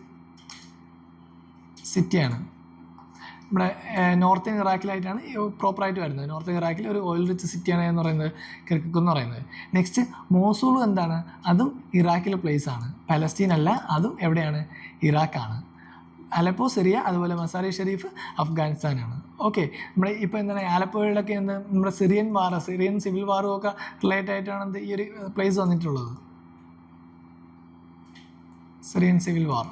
സിറ്റിയാണ്. നമ്മുടെ നോർത്തേൺ ഇറാഖിലായിട്ടാണ് പ്രോപ്പറായിട്ട് വരുന്നത്. നോർത്തേൺ ഇറാഖിൽ ഒരു ഓയിൽ റിച്ച് സിറ്റിയാണ് എന്ന് പറയുന്നത് കിർക്കുക്ക് എന്ന് പറയുന്നത്. നെക്സ്റ്റ് മോസൂൾ എന്താണ്? അതും ഇറാഖിലെ പ്ലേസ് ആണ്. പലസ്തീൻ അല്ല, അതും എവിടെയാണ്? ഇറാഖാണ്. ആലപ്പോ സിറിയ, അതുപോലെ മസാരി ഷെരീഫ് അഫ്ഗാനിസ്ഥാനാണ്. ഓക്കെ, നമ്മുടെ ഇപ്പോൾ എന്താണ് ആലപ്പോയിലൊക്കെ എന്താ നമ്മുടെ സിറിയൻ സിവിൽ വാറും ഒക്കെ റിലേറ്റഡ് ആയിട്ടാണ് എന്ത് ഈ ഒരു പ്ലേസ് വന്നിട്ടുള്ളത്. സിറിയൻ സിവിൽ വാർ.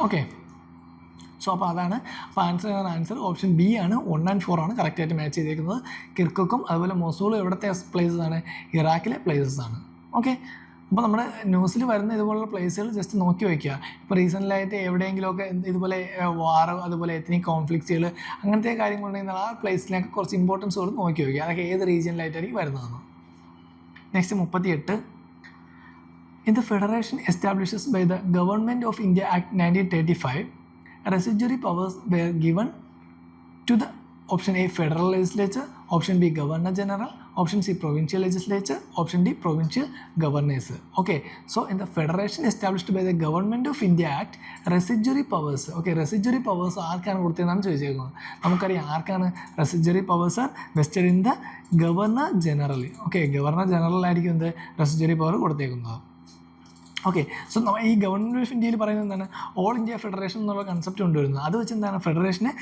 ഓക്കെ, സോ അപ്പോൾ അതാണ്. അപ്പോൾ ആൻസർ ഓപ്ഷൻ ബി ആണ്, 1 and 4 ആണ് കറക്റ്റായിട്ട് മാച്ച് ചെയ്തേക്കുന്നത്. കിർക്കുക്കും അതുപോലെ മൊസൂളും എവിടുത്തെ പ്ലേസസ് ആണ്? ഇറാഖിലെ പ്ലേസസ് ആണ്. ഓക്കെ, അപ്പോൾ നമ്മുടെ ന്യൂസിൽ വരുന്ന ഇതുപോലുള്ള പ്ലേസുകൾ ജസ്റ്റ് നോക്കി വയ്ക്കുക. ഇപ്പോൾ റീസെൻ്റിലായിട്ട് എവിടെയെങ്കിലുമൊക്കെ ഇതുപോലെ വാർ, അതുപോലെ എത്നിക് കോൺഫ്ലിക്ട്സുകൾ, അങ്ങനത്തെ കാര്യങ്ങളുണ്ടെങ്കിൽ ആ പ്ലേസിലേക്ക് കുറച്ച് ഇമ്പോർട്ടൻസ് കൊടുത്ത് നോക്കി വയ്ക്കുക. അതൊക്കെ ഏത് റീജിയനിലായിട്ടായിരിക്കും വരുന്നതെന്ന്. Next 38 In the Federation established by the Government of India Act 1935, residuary powers were given to the option A Federal Legislature, option B Governor General, option C Provincial Legislature, option D Provincial Governors. Okay, so in the Federation established by the Government of India Act, residuary powers. Okay, residuary powers ആർക്കാണ് കൊടുത്തതെന്നാണ് ചോദിച്ചേക്കുന്നത്. നമുക്കറിയാം ആർക്കാണ് residuary powers vested in the governor general. Okay, governor general ആയിരിക്കും എന്ത് residuary power കൊടുത്തേക്കുന്നത്. Okay, so ഈ government of ഇന്ത്യയിൽ പറയുന്നത് എന്താണ്? ഓൾ ഇന്ത്യ ഫെഡറേഷൻ എന്നുള്ള കൺസെപ്റ്റ് കൊണ്ടുവരുന്നത്. അത് വെച്ച് എന്താണ് ഫെഡറേഷനെ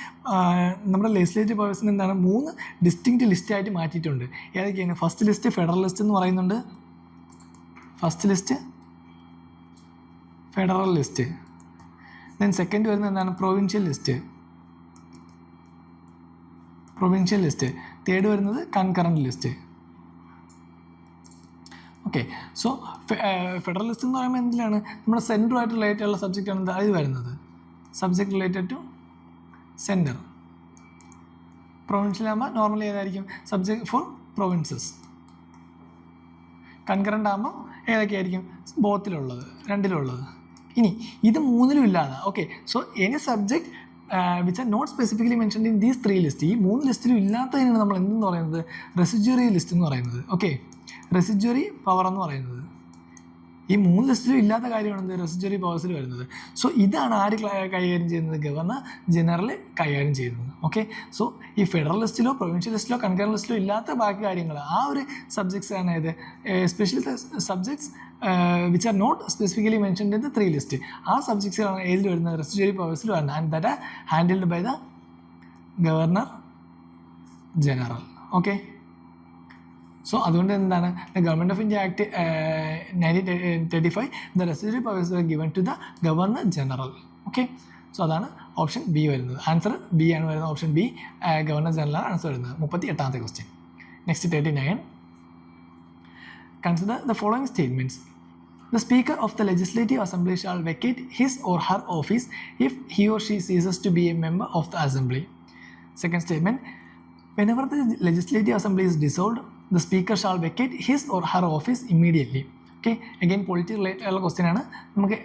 നമ്മുടെ ലെജിസ്ലേറ്റീവ് പവേഴ്സിന് എന്താണ് 3 ഡിസ്റ്റിങ്ക്റ്റ് ലിസ്റ്റായിട്ട് മാറ്റിയിട്ടുണ്ട്. ഏതൊക്കെയാണ്? ഫസ്റ്റ് ലിസ്റ്റ് ഫെഡറൽ ലിസ്റ്റ് എന്ന് പറയുന്നുണ്ട്. First list federal list. Then second വരുന്നത് എന്താണ്? Provincial list. തേർഡ് വരുന്നത് concurrent list. Okay, so federal list എന്ന് പറയുമ്പോൾ എന്തിനാണ്? നമ്മുടെ സെൻറ്ററുമായിട്ട് റിലേറ്റഡ് ഉള്ള സബ്ജക്റ്റാണ് അത് വരുന്നത്. Subject related to centre. Provincial ആകുമ്പോൾ നോർമലി ഏതായിരിക്കും? Subject for provinces. കൺകറൻ്റ് ആകുമ്പോൾ ഏതൊക്കെയായിരിക്കും? ബോത്തിലുള്ളത്, രണ്ടിലുള്ളത്. ഇനി ഇത് 3ലും ഇല്ലാതെ. Okay, so any subject which are not specifically mentioned in these 3 list, ഈ 3 ലിസ്റ്റിലും ഇല്ലാത്തതിനാണ് നമ്മൾ എന്തെന്ന് പറയുന്നത്? റെസിഡ്യൂറി ലിസ്റ്റ് എന്ന് പറയുന്നത്. ഓക്കെ, റെസിഡ്യൂറി പവർ എന്ന് പറയുന്നത് ഈ 3 ലിസ്റ്റിലും ഇല്ലാത്ത കാര്യമാണ് റെസിഡ്യൂറി പവേഴ്സിൽ വരുന്നത്. സോ ഇതാണ് ആര് കൈകാര്യം ചെയ്യുന്നത്? ഗവർണർ ജനറൽ കൈകാര്യം ചെയ്യുന്നത്. ഓക്കെ, സോ ഈ ഫെഡറൽ ലിസ്റ്റിലോ പ്രൊവിൻഷ്യൽ ലിസ്റ്റിലോ കൺകറൻറ്റ് ലിസ്റ്റിലോ ഇല്ലാത്ത ബാക്കി കാര്യങ്ങൾ ആ ഒരു സബ്ജക്ട്സ് ആണ് ഏത്? Special subjects which are not specifically mentioned in the 3 list. ആ സബ്ജക്ട്സിലാണ് ഏതിൽ വരുന്നത്? റെസിഡ്യൂറി പവേഴ്സിൽ വരുന്നത്. And that are handled by the governor general. Okay, so അതുകൊണ്ട് എന്താണ്? The government of India act 1935 the residuary powers were given to the governor general. Okay, so അതാണ് option B വരുന്നത്. ആൻസർ ബി ആണ് വരുന്നത്. Option B governor general answer വരുന്നത്. 38ാമത്തെ question. Next 39. Consider the following statements. The Speaker of the Legislative Assembly shall vacate his or her office if he or she ceases to be a member of the Assembly. Second statement. Whenever the Legislative Assembly is dissolved, the Speaker shall vacate his or her office immediately. Okay, again polity related ആയിട്ടുള്ള question ആണ്, നമുക്ക്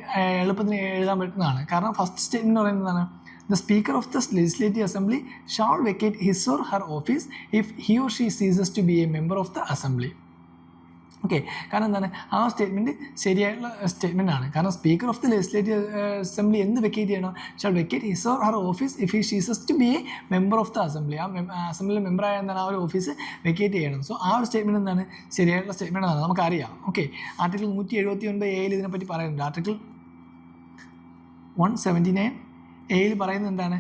എളുപ്പത്തിന് എഴുതാൻ പറ്റുന്നതാണ്. കാരണം first statement പറയുന്നതാണ് the speaker of the legislative assembly shall vacate his or her office if he or she ceases to be a member of the assembly. Okay, കാരണം എന്താണ്, ആ സ്റ്റേറ്റ്മെൻറ്റ് ശരിയായിട്ടുള്ള സ്റ്റേറ്റ്മെൻ്റ് ആണ്. കാരണം speaker of the legislative assembly എന്ത് vacate ചെയ്യണം, shall vacate his or her office if he ceases to be a member of the assembly. ആ അസംബ്ലിയിലെ മെമ്പറായ എന്താണ് ആ ഒരു ഓഫീസ് വെക്കേറ്റ് ചെയ്യണം. സോ ആ ഒരു സ്റ്റേറ്റ്മെൻറ്റ് എന്താണ് ശരിയായിട്ടുള്ള സ്റ്റേറ്റ്മെൻ്റ് ആണ്, നമുക്കറിയാം. ഓക്കെ, ആർട്ടിക്കിൾ 179A ഇതിനെപ്പറ്റി പറയുന്നുണ്ട്. ആർട്ടിക്കിൾ 179A പറയുന്നത് എന്താണ്,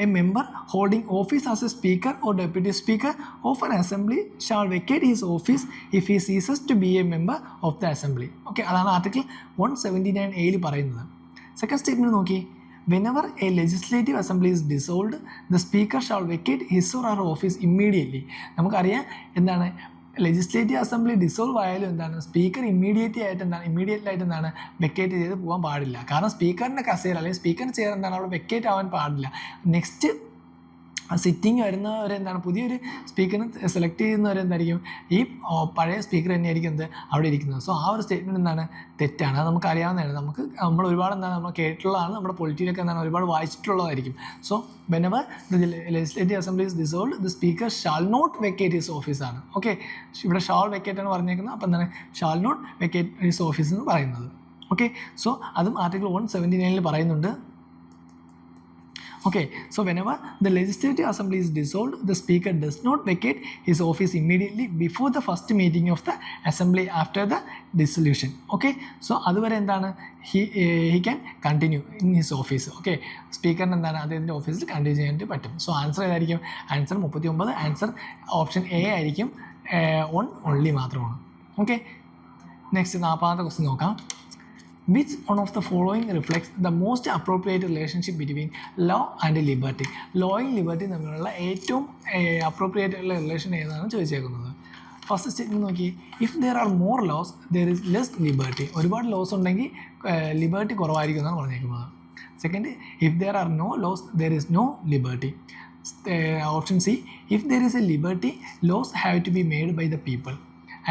a member holding office as a speaker or deputy speaker of an assembly shall vacate his office if he ceases to be a member of the assembly. Okay, അതാണ് article 179A പറയുന്നത്. Second statement നോക്കി, whenever a legislative assembly is dissolved, the speaker shall vacate his or her office immediately. നമുക്കറിയാം എന്താണ്, legislative assembly dissolve ആയാലും എന്താണ് speaker immediately ആയിട്ട് എന്താണ് vacate ചെയ്ത് പോകാൻ പാടില്ല. കാരണം സ്പീക്കറിൻ്റെ കസേര അല്ലെങ്കിൽ സ്പീക്കറിൻ്റെ ചെയർ എന്താണ് അവിടെ വെക്കേറ്റ് ആവാൻ പാടില്ല. നെക്സ്റ്റ് സിറ്റിംഗ് വരുന്നവരെ എന്താണ് പുതിയൊരു സ്പീക്കറിനെ സെലക്ട് ചെയ്യുന്നവരെ എന്തായിരിക്കും ഈ പഴയ സ്പീക്കർ തന്നെയായിരിക്കും അവിടെ ഇരിക്കുന്നത്. സോ ആ ഒരു സ്റ്റേറ്റ്മെൻറ്റ് എന്താണ് തെറ്റാണ്, അത് നമുക്ക് അറിയാവുന്നതാണ്. നമ്മൾ ഒരുപാട് എന്താണ് നമ്മൾ കേട്ടിട്ടുള്ളതാണ്, നമ്മുടെ പൊളിറ്റിയിലൊക്കെ എന്താണ് ഒരുപാട് വായിച്ചിട്ടുള്ളതായിരിക്കും. So whenever the legislative assembly is dissolved, the speaker shall not vacate his office ആണ്. ഓക്കെ, ഇവിടെ ഷാൾ വെക്കേറ്റ് ആണ് പറഞ്ഞേക്കുന്നത്, അപ്പോൾ എന്താണ് shall not vacate his office എന്ന് പറയുന്നത്. ഓക്കെ, സോ അതും ആർട്ടിക്കിൾ 179 പറയുന്നുണ്ട്. Okay, so whenever the legislative assembly is dissolved, the speaker does not vacate his office immediately before the first meeting of the assembly after the dissolution. Okay, so അതുവരെ എന്താണ് he can continue in his office. Okay, സ്പീക്കറിന് എന്താണ് അദ്ദേഹത്തിൻ്റെ ഓഫീസിൽ continue ചെയ്യാനായിട്ട് പറ്റും. So answer ഏതായിരിക്കും, answer 39, answer option A ആയിരിക്കും, 1 only മാത്രമാണ്. ഓക്കെ, നെക്സ്റ്റ് 40ാമത്തെ ക്വസ്റ്റ്യൻ നോക്കാം. Which one of the following reflects the most appropriate relationship between law and liberty? ലോയും ലിബർട്ടിയും തമ്മിലുള്ള ഏറ്റവും അപ്രോപ്രിയേറ്റ് ആയിട്ടുള്ള റിലേഷൻ ഏതാണ് ചോദിച്ചേക്കുന്നത്. ഫസ്റ്റ് സ്റ്റേറ്റ്മെൻറ്റ് നോക്കി, if there are more laws there is less liberty. ഒരുപാട് ലോസ് ഉണ്ടെങ്കിൽ ലിബർട്ടി കുറവായിരിക്കും എന്നാണ് പറഞ്ഞേക്കുന്നത്. Second, if there are no laws there is no liberty. Option C, if there is a liberty laws have to be made by the people.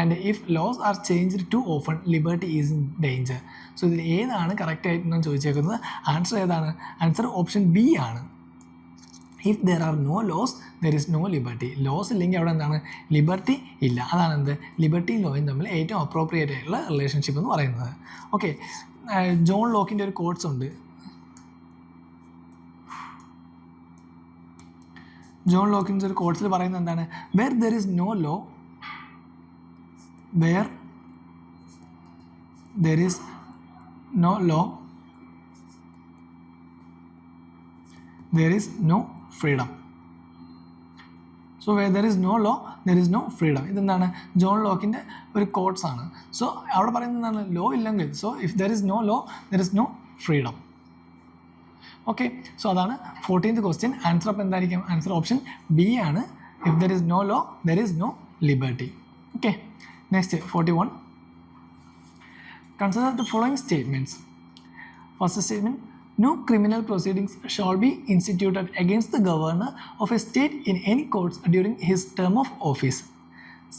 And if laws are changed too often liberty is in danger. So ഇതിൽ ഏതാണ് correct ആയിട്ടെന്നാണ് ചോദിച്ചേക്കുന്നത്. Answer ഏതാണ്, answer option B ആണ്. If there are no laws there is no liberty. Laws ഇല്ലെങ്കിൽ അവിടെ എന്താണ് liberty ഇല്ല. അതാണ് എന്ത് ലിബർട്ടിയും ലോയും തമ്മിൽ ഏറ്റവും അപ്രോപ്രിയേറ്റ് ആയിട്ടുള്ള റിലേഷൻഷിപ്പ് എന്ന് പറയുന്നത്. ഓക്കെ, ജോൺ ലോക്കിൻ്റെ ഒരു കോട്ട്സ് ഉണ്ട്. ജോൺ ലോക്കിൻ്റെ ഒരു കോട്ട്സിൽ പറയുന്നത് എന്താണ്, where there is no law, where there is no law there is no freedom. So where there is no law there is no freedom. ഇതെന്താണ് ജോൺ ലോക്കിൻ്റെ ഒരു കോട്ട്സ് ആണ്. സോ അവിടെ പറയുന്നത് എന്താണ്, ലോ ഇല്ലെങ്കിൽ, so if there is no law there is no freedom. Okay, so അതാണ് 14th question. Answer അപ്പോൾ എന്തായിരിക്കും, ആൻസർ ഓപ്ഷൻ ബി ആണ്. If there is no law there is no liberty. Okay, next 41. Consider the following statements. First statement, no criminal proceedings shall be instituted against the governor of a state in any courts during his term of office.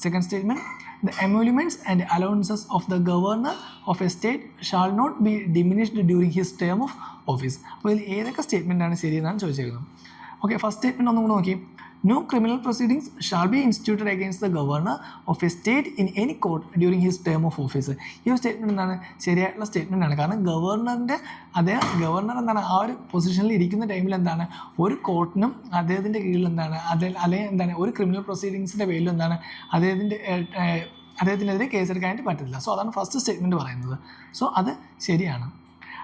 Second statement, the emoluments and allowances of the governor of a state shall not be diminished during his term of office. അപ്പോൾ ഇതിൽ ഏതൊക്കെ statement ആണ് ശരിയെന്നാണ് ചോദിച്ചേക്കുന്നത്. Okay, first statement ഒന്നും കൂടെ നോക്കി. No criminal proceedings shall be instituted against the governor of a state in any court during his term of office. ഈ ഒരു statement എന്താണ് ശരിയായിട്ടുള്ള സ്റ്റേറ്റ്മെൻ്റ് ആണ്. കാരണം ഗവർണർ എന്താണ് ആ ഒരു പൊസിഷനിൽ ഇരിക്കുന്ന ടൈമിൽ എന്താണ് ഒരു കോർട്ടിനും അദ്ദേഹത്തിൻ്റെ കീഴിൽ എന്താണ് അല്ലെങ്കിൽ എന്താണ് ഒരു ക്രിമിനൽ പ്രൊസീഡിങ്സിൻ്റെ പേരിൽ എന്താണ് അദ്ദേഹത്തിനെതിരെ കേസെടുക്കാനായിട്ട് പറ്റില്ല. സോ അതാണ് ഫസ്റ്റ് സ്റ്റേറ്റ്മെൻറ്റ് പറയുന്നത്. സോ അത് ശരിയാണ്.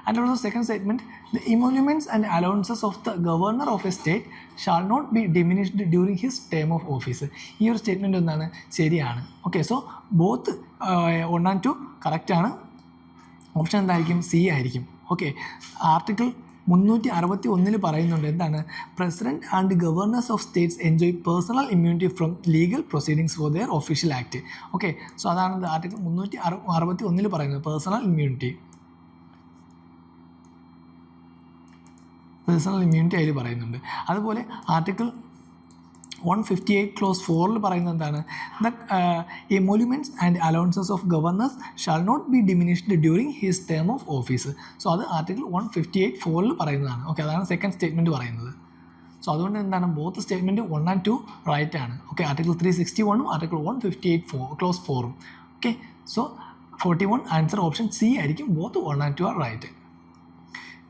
And also second statement, the emoluments and allowances of the governor of a state shall not be diminished during his term of office. ഈ ഒരു സ്റ്റേറ്റ്മെൻറ്റ് എന്താണ് ശരിയാണ്. Okay, so both 1 and 2 correct ആണ്. Option എന്തായിരിക്കും, C ആയിരിക്കും. Okay, article 361 പറയുന്നുണ്ട് എന്താണ്, president and governor's of States enjoy personal immunity from legal proceedings for their official act. Okay, so അതാണ് ആർട്ടിക്കിൾ 361 പറയുന്നത്, പേഴ്സണൽ ഇമ്മ്യൂണിറ്റി അതിൽ പറയുന്നുണ്ട്. അതുപോലെ ആർട്ടിക്കിൾ 158 ക്ലോസ് 4 പറയുന്നത് എന്താണ്? Emoluments and allowances of governors shall not be diminished during his term of office. So അത് article 158(4) പറയുന്നതാണ്. Okay, അതാണ് സെക്കൻഡ് സ്റ്റേറ്റ്മെൻറ്റ് പറയുന്നത്. സോ അതുകൊണ്ട് എന്താണ് ബോത്ത് സ്റ്റേറ്റ്മെൻറ്റ് 1 and 2 റൈറ്റ് ആണ്. Okay, article 361 article 158 clause 4. Okay, so 41 answer option C ആയിരിക്കും. Both 1 and 2 are right.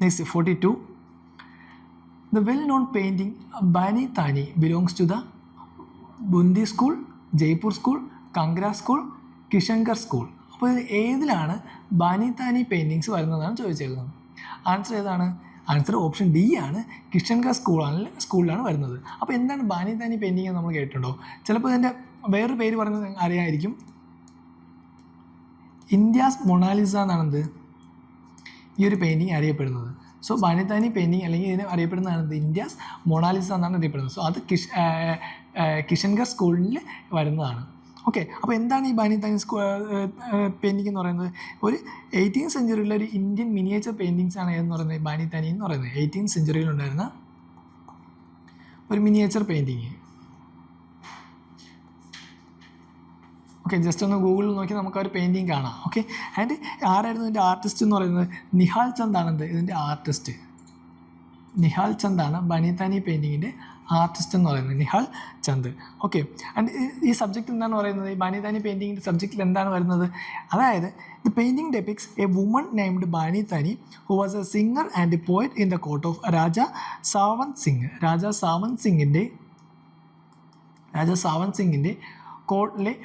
Next 42. The well-known painting Bani Thani belongs to the Bundi School, Jaipur School, Kangra School, Kishangarh School. അപ്പോൾ ഇത് ഏതിലാണ് ബാനി താനി paintings വരുന്നതാണ് ചോദിച്ചേക്കുന്നത്. Answer ഏതാണ്? Answer option D ആണ്. കിഷൻഗർ സ്കൂളിലാണ് വരുന്നത്. അപ്പോൾ എന്താണ് ബാനി താനി പെയിൻറ്റിങ് എന്ന് നമ്മൾ കേട്ടിട്ടുണ്ടോ? ചിലപ്പോൾ ഇതിൻ്റെ വേറൊരു പേര് പറയുന്നത് അറിയാമായിരിക്കും. ഇന്ത്യാസ് മൊണാലിസ എന്നാണെന്ത് ഈ ഒരു പെയിൻറ്റിങ് അറിയപ്പെടുന്നത്. സോ ബാനി താനി പെയിൻറ്റിങ് അല്ലെങ്കിൽ ഇതിന് അറിയപ്പെടുന്നതാണ് ഇന്ത്യാസ് മൊണാലിസ എന്നാണ് അറിയപ്പെടുന്നത്. സോ അത് കിഷൻഗർ സ്കൂളിൽ വരുന്നതാണ്. ഓക്കെ, അപ്പോൾ എന്താണ് ഈ ബാനി താനി പെയിൻറ്റിങ് എന്ന് പറയുന്നത്? ഒരു 18th സെഞ്ച്വറിയിലെ ഒരു ഇന്ത്യൻ മിനിയേച്ചർ പെയിൻറ്റിങ്സ് ആണ് എന്ന് പറയുന്നത് ബാനി താനി എന്ന് പറയുന്നത്. 18th സെഞ്ച്വറിയിലുണ്ടായിരുന്ന ഒരു മിനിയേച്ചർ പെയിൻറ്റിങ്. ഓക്കെ, ജസ്റ്റ് ഒന്ന് ഗൂഗിളിൽ നോക്കി നമുക്ക് ആ ഒരു പെയിൻറ്റിങ് കാണാം. ഓക്കെ, ആൻഡ് ആരായിരുന്നു ഇതിൻ്റെ ആർട്ടിസ്റ്റ് എന്ന് പറയുന്നത്? നിഹാൽ ചന്ദ് ആണെന്ത് ഇതിൻ്റെ ആർട്ടിസ്റ്റ്. നിഹാൽ ചന്ദാണ് ബാനി താനി പെയിൻറ്റിങ്ങിൻ്റെ ആർട്ടിസ്റ്റ് എന്ന് പറയുന്നത്, നിഹാൽ ചന്ദ്. ഓക്കെ, ആൻഡ് ഈ സബ്ജക്റ്റ് എന്താണ് പറയുന്നത്? ഈ ബാനി താനി പെയിൻറ്റിങ്ങിൻ്റെ സബ്ജക്റ്റിൽ എന്താണ് വരുന്നത്? അതായത് the painting depicts a woman named Bani Thani who was a singer and poet in the court of Raja Sawant Singh. Raja Sawant സിംഗിൻ്റെ കോർട്ടിലെ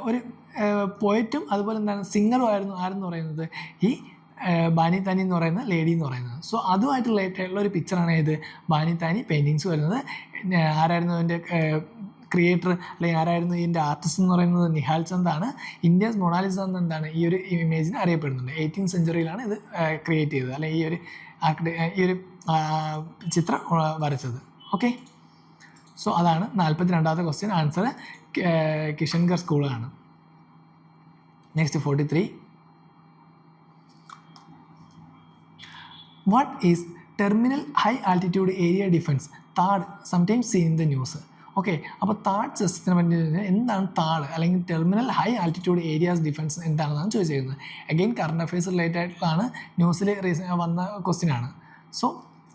ഒരു പോയറ്റും അതുപോലെ എന്താണ് സിംഗറും ആരെന്ന് പറയുന്നത് ഈ ബാനി താനി എന്ന് പറയുന്ന ലേഡി എന്ന് പറയുന്നത്. സോ അതുമായിട്ട് റിലേറ്റഡ് ആയിട്ടുള്ള ഒരു പിക്ചറാണ് ഇത് ബാനി താനി പെയിൻറ്റിങ്സ് വരുന്നത്. ആരായിരുന്നു ഇതിൻ്റെ ക്രിയേറ്റർ അല്ലെങ്കിൽ ആരായിരുന്നു ഇതിൻ്റെ ആർട്ടിസ്റ്റ് എന്ന് പറയുന്നത്? നിഹാൽ ചന്ദ് ആണ്. ഇന്ത്യാസ് മൊണാലിസ എന്താണ് ഈ ഒരു ഇമേജിന് അറിയപ്പെടുന്നുണ്ട്. 18th സെഞ്ച്വറിയിലാണ് ഇത് ക്രിയേറ്റ് ചെയ്തത്, അല്ലെങ്കിൽ ഈ ഒരു ചിത്രം വരച്ചത്. ഓക്കെ, സോ അതാണ് 42ാമത്തെ ക്വസ്റ്റ്യൻ. ആൻസർ കിഷൻഗർ സ്കൂളാണ്. Next 43. What is terminal high altitude area defense? THAAD, sometimes seen in the news. Okay, അപ്പോൾ താഡ് സിസ്റ്റത്തിന് വേണ്ടി എന്താണ് താഡ് അല്ലെങ്കിൽ terminal high altitude areas defence എന്താണെന്നാണ് ചോദിച്ചിരിക്കുന്നത്. അഗെയിൻ കറണ്ട് അഫയേഴ്സ് റിലേറ്റഡ് ആയിട്ടുള്ളതാണ്, ന്യൂസിൽ വന്ന ക്വസ്റ്റ്യൻ ആണ്. So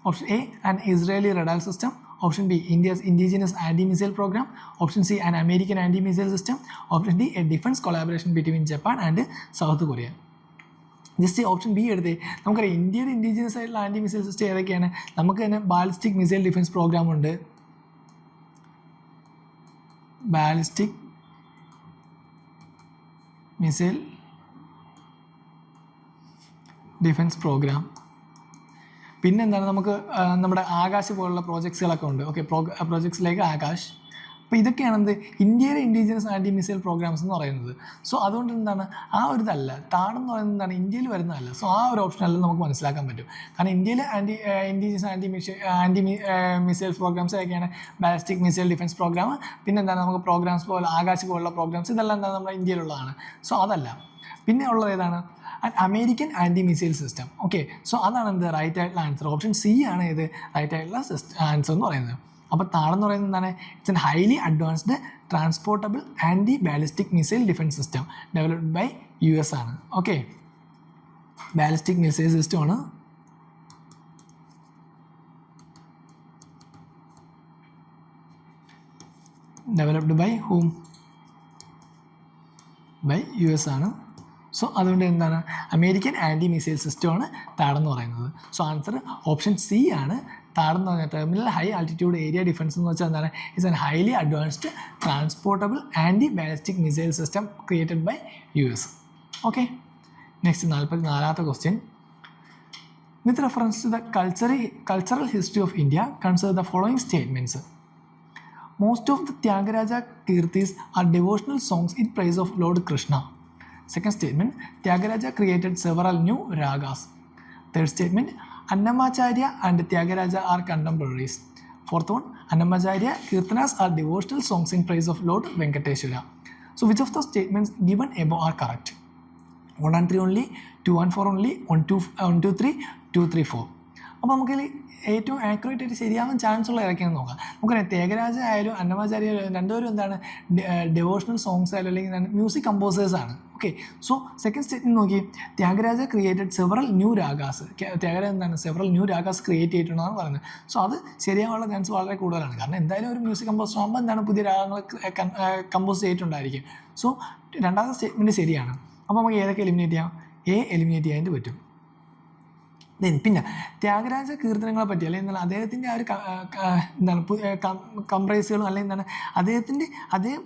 option A an Israeli radar system, option B India's indigenous anti missile programme, option C an American anti missile system, option D a defence collaboration between Japan and South Korea. Just option B എടുത്തേ. നമുക്കറിയാം ഇന്ത്യയുടെ indigenous ആയിട്ടുള്ള anti missile system ഏതൊക്കെയാണ്? നമുക്ക് തന്നെ ballistic missile defence programme ഉണ്ട്, ballistic missile defence programme. പിന്നെന്താണ് നമുക്ക് നമ്മുടെ ആകാശ് പോലുള്ള പ്രോജക്ട്സുകളൊക്കെ ഉണ്ട്. ഓക്കെ, പ്രോജക്ട്സിലേക്ക് ആകാശ്. അപ്പോൾ ഇതൊക്കെയാണ് എന്ത് ഇന്ത്യയിലെ ഇൻഡിജിനസ് ആൻറ്റി മിസൈൽ പ്രോഗ്രാംസ് എന്ന് പറയുന്നത്. സോ അതുകൊണ്ട് എന്താണ് ആ ഒരു ഇതല്ല, താടെന്ന് പറയുന്നത് എന്താണ് ഇന്ത്യയിൽ വരുന്നതല്ല. സോ ആ ഒരു ഓപ്ഷൻ അല്ല നമുക്ക് മനസ്സിലാക്കാൻ പറ്റും. കാരണം ഇന്ത്യയിലെ ഇൻഡിജിനസ് ആൻറ്റി മിസൈൽ പ്രോഗ്രാംസ് ഒക്കെയാണ് ബാലിസ്റ്റിക് മിസൈൽ ഡിഫൻസ് പ്രോഗ്രാം. പിന്നെ എന്താണ് നമുക്ക് പ്രോഗ്രാംസ് പോലെ ആകാശ് പോലുള്ള പ്രോഗ്രാംസ് ഇതെല്ലാം എന്താണ് നമ്മുടെ ഇന്ത്യയിലുള്ളതാണ്. സോ അതല്ല. പിന്നെ ഉള്ളത് ഏതാണ്? American anti missile system. Okay, so അതാണ് എന്ത് റൈറ്റ് ആയിട്ടുള്ള ആൻസർ. ഓപ്ഷൻ സി ആണ് ഇത് റൈറ്റ് ആയിട്ടുള്ള ആൻസർ എന്ന് പറയുന്നത്. അപ്പോൾ താഴെന്ന് പറയുന്നത് എന്താണ്? It's an highly advanced transportable anti ballistic missile defence system developed by US ആണ്. ഓക്കെ, ബാലിസ്റ്റിക് മിസൈൽ സിസ്റ്റമാണ് developed by whom? By US ആണ്. സോ അതുകൊണ്ട് എന്താണ് അമേരിക്കൻ ആൻറ്റി മിസൈൽ സിസ്റ്റമാണ് താടെന്ന് പറയുന്നത്. സോ ആൻസർ ഓപ്ഷൻ സി ആണ്. താടെന്ന് പറഞ്ഞാൽ terminal high altitude area defence എന്ന് വെച്ചാൽ എന്താണ്? It's an highly advanced transportable anti ballistic missile system created by US. Okay, next 44ാമത്തെ question. With reference to the cultural history of India, consider the following statements. Most of the Tyagaraja Kirtis are devotional songs in praise of Lord Krishna. Second statement, Tyagaraja created several new ragas. Third statement, Annamacharya and Tyagaraja are contemporaries. Fourth one, Annamacharya Kirtanas are devotional songs in praise of Lord Venkateshwara. So which of the statements given above are correct? 1 and 3 only, 2 and 4 only, 1, 2, 3, 2, 3, 4. അപ്പോൾ നമുക്കിതിൽ ഏറ്റവും accurate ആയിട്ട് ശരിയാവാൻ chance ഉള്ള ഏതൊക്കെയാണെന്ന് നോക്കാം. നമുക്കറിയാം ത്യാഗരാജ ആയാലും അന്നമാചാര്യ ആയാലും രണ്ടുപേരും എന്താണ് ഡിവോഷണൽ സോങ്സ് ആയാലും അല്ലെങ്കിൽ എന്താണ് മ്യൂസിക് കമ്പോസേഴ്സാണ്. ഓക്കെ, സോ സെക്കൻഡ് സ്റ്റേറ്റ്മെൻറ്റ് നോക്കി, Tyagaraja created several new ragas. Tyagaraja എന്താണ് സെവറൽ ന്യൂ രാഗാസ് ക്രിയേറ്റ് ചെയ്തിട്ടുണ്ടെന്നാണ് പറയുന്നത്. സോ അത് ശരിയാവാനുള്ള ചാൻസ് വളരെ കൂടുതലാണ്. കാരണം എന്തായാലും ഒരു മ്യൂസിക് കമ്പോസർ ആകുമ്പോൾ എന്താണ് പുതിയ രാഗങ്ങൾ കമ്പോസ് ചെയ്തിട്ടുണ്ടായിരിക്കും. സോ രണ്ടാമത്തെ സ്റ്റേറ്റ്മെൻറ്റ് ശരിയാണ്. അപ്പോൾ നമുക്ക് ഏതൊക്കെ എലിമിനേറ്റ് ചെയ്യാം? എ എലിമിനേറ്റ് ചെയ്യാനായിട്ട് പറ്റും. പിന്നെ ത്യാഗരാജ കീർത്തനങ്ങളെ പറ്റി അല്ലെങ്കിൽ അദ്ദേഹത്തിൻ്റെ ആ ഒരു എന്താണ് കംപ്രൈസുകളും അല്ലെങ്കിൽ എന്താണ് അദ്ദേഹം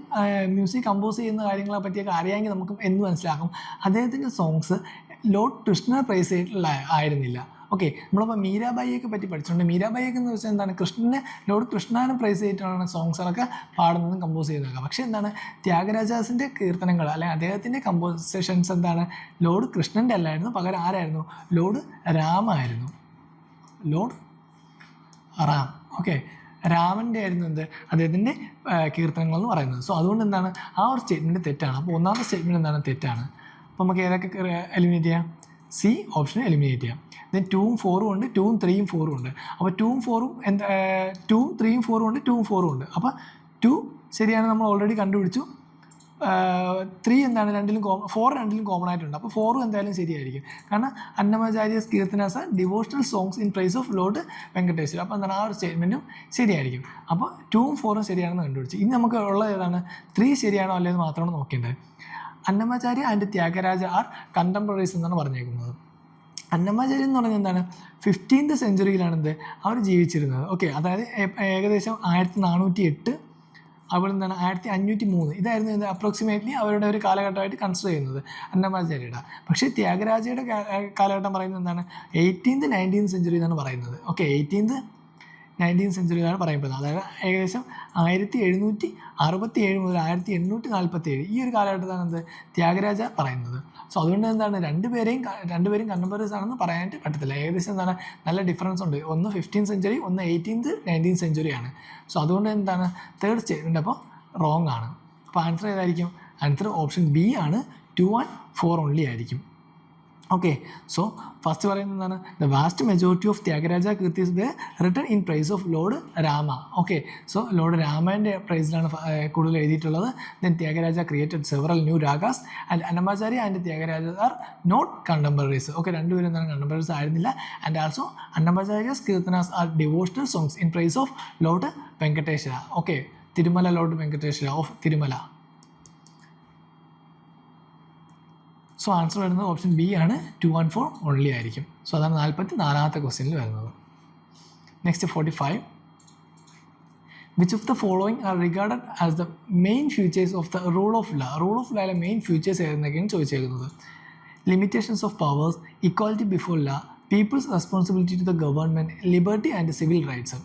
മ്യൂസിക് കമ്പോസ് ചെയ്യുന്ന കാര്യങ്ങളെ പറ്റിയൊക്കെ അറിയാമെങ്കിൽ നമുക്ക് എന്ത് മനസ്സിലാക്കും? അദ്ദേഹത്തിൻ്റെ സോങ്സ് ലോർഡ് കൃഷ്ണനെ പ്രൈസ് ചെയ്തിട്ടുള്ള ആയിരുന്നില്ല. ഓക്കെ, നമ്മളിപ്പോൾ മീരാബായിയൊക്കെ പറ്റി പഠിച്ചിട്ടുണ്ട്. മീരാബായിയൊക്കെ എന്ന് വെച്ചാൽ എന്താണ് ലോർഡ് കൃഷ്ണനെ പ്രൈസ് ചെയ്തിട്ടാണ് സോങ്സുകളൊക്കെ പാടുന്നതും കമ്പോസ് ചെയ്യുന്നതൊക്കെ. പക്ഷേ എന്താണ് ത്യാഗരാജാസിൻ്റെ കീർത്തനങ്ങൾ അല്ലെങ്കിൽ അദ്ദേഹത്തിൻ്റെ കമ്പോസിഷൻസ് എന്താണ് ലോർഡ് കൃഷ്ണൻ്റെ അല്ലായിരുന്നു, പകരം ആരായിരുന്നു? ലോർഡ് രാമായിരുന്നു. ലോർഡ് റാം. ഓക്കെ, രാമൻ്റെ ആയിരുന്നു അദ്ദേഹത്തിൻ്റെ കീർത്തനങ്ങൾ എന്ന് പറയുന്നത്. സോ അതുകൊണ്ട് എന്താണ് ആ ഒരു സ്റ്റേറ്റ്മെൻറ്റ് തെറ്റാണ്. അപ്പോൾ ഒന്നാമത്തെ സ്റ്റേറ്റ്മെൻറ്റ് എന്താണ്? തെറ്റാണ്. അപ്പോൾ നമുക്ക് ഏതൊക്കെ എലിമിനേറ്റ് ചെയ്യാം? സി ഓപ്ഷൻ എലിമിനേറ്റ് ചെയ്യാം. ദെൻ 2ഉം 4ഉം ഉണ്ട്, 2ഉം 3ഉം 4ഉം ഉണ്ട്. അപ്പോൾ 2ഉം 4ഉം 2ഉം 3ഉം 4ഉം ഉണ്ട്, 2ഉം 4ഉം ഉണ്ട്. അപ്പോൾ 2 ശരിയാണ്, നമ്മൾ ഓൾറെഡി കണ്ടുപിടിച്ചു. 3 എന്താണ് 4 രണ്ടിലും കോമൺ ആയിട്ടുണ്ട്. അപ്പോൾ 4ഉം എന്തായാലും ശരിയായിരിക്കും. കാരണം Annamacharya's kirtanas are devotional songs in praise of lord Venkateswara. അപ്പോൾ എന്താണ് ആ ഒരു സ്റ്റേറ്റ്മെൻറ്റും ശരിയായിരിക്കും. അപ്പോൾ 2ഉം 4ഉം ശരിയാണെന്ന് കണ്ടുപിടിച്ചു. ഇനി നമുക്ക് ഉള്ളത് ഏതാണ്? 3 ശരിയാണോ അല്ലേന്ന് മാത്രമാണ് നോക്കേണ്ടത്. അന്നമാചാര്യ ആൻഡ് ത്യാഗരാജ ആർ കണ്ടംപററീസ് എന്നാണ് പറഞ്ഞേക്കുന്നത്. അന്നമാചാര്യ എന്ന് പറഞ്ഞാൽ എന്താണ് 15th സെഞ്ച്വറിയിലാണ് അവർ ജീവിച്ചിരുന്നത്. ഓക്കെ, അതായത് ഏകദേശം 1408 അവിടെ എന്താണ് 1503 ഇതായിരുന്നു അപ്രോക്സിമേറ്റ്ലി അവരുടെ ഒരു കാലഘട്ടമായിട്ട് കൺസിഡർ ചെയ്യുന്നത് അന്നമാചാര്യയുടെ. പക്ഷേ ത്യാഗരാജയുടെ കാലഘട്ടം പറയുന്നത് എന്താണ് 18th 19th സെഞ്ച്വറി എന്നാണ് പറയുന്നത്. ഓക്കെ, 18th 19th സെഞ്ച്വറിയിലാണ് പറയപ്പെടുന്നത്. അതായത് ഏകദേശം 1767 മുതൽ 1847 ഈ ഒരു കാലഘട്ടത്താണ് ത്യാഗരാജ പറയുന്നത്. സോ അതുകൊണ്ട് എന്താണ് രണ്ടുപേരും കണ്ടംപററീസ് ആണെന്ന് പറയാനായിട്ട് പറ്റത്തില്ല. ഏകദേശം എന്താണ് നല്ല ഡിഫറൻസ് ഉണ്ട്. ഒന്ന് 15th സെഞ്ച്വറി, ഒന്ന് 18th 19th സെഞ്ച്വറിയാണ്. സോ അതുകൊണ്ട് എന്താണ് തേർഡ് സ്റ്റേറ്റ്മെൻറ്റ് അപ്പോൾ റോങ് ആണ്. അപ്പോൾ ആൻസർ ഏതായിരിക്കും? ആൻസർ ഓപ്ഷൻ ബി ആണ്, 2 and 4 ഓൺലി ആയിരിക്കും. ഓക്കെ, സോ ഫസ്റ്റ് പറയുന്നത് എന്താണ്? The vast majority of Tyagaraja kritis the written in praise of lord Rama. Okay, so lord രാമൻ്റെ പ്രൈസിലാണ് കൂടുതൽ എഴുതിയിട്ടുള്ളത്. Then Tyagaraja created several new ragas and Annamacharya and Tyagaraja are not contemporaries. Okay, രണ്ടുപേരും എന്താണ് കണ്ടംപററീസ് ആയിരുന്നില്ല. And also Annamacharya's kirtanas are devotional songs in praise of lord Venkateswara. Okay, Tirumala lord Venkateswara of Tirumala. So answer വരുന്നത് option B ആണ്, 2 and 4 only ആയിരിക്കും. സോ അതാണ് 44ാമത്തെ ക്വസ്റ്റ്യനിൽ വരുന്നത്. Next 45. Which of the following are regarded as the main features of the rule of law? Rule of ലായിലെ main features ഏതെന്നൊക്കെയാണ് ചോദിച്ചേക്കുന്നത്. Limitations of powers, equality before law, people's responsibility to the government, liberty and civil rights.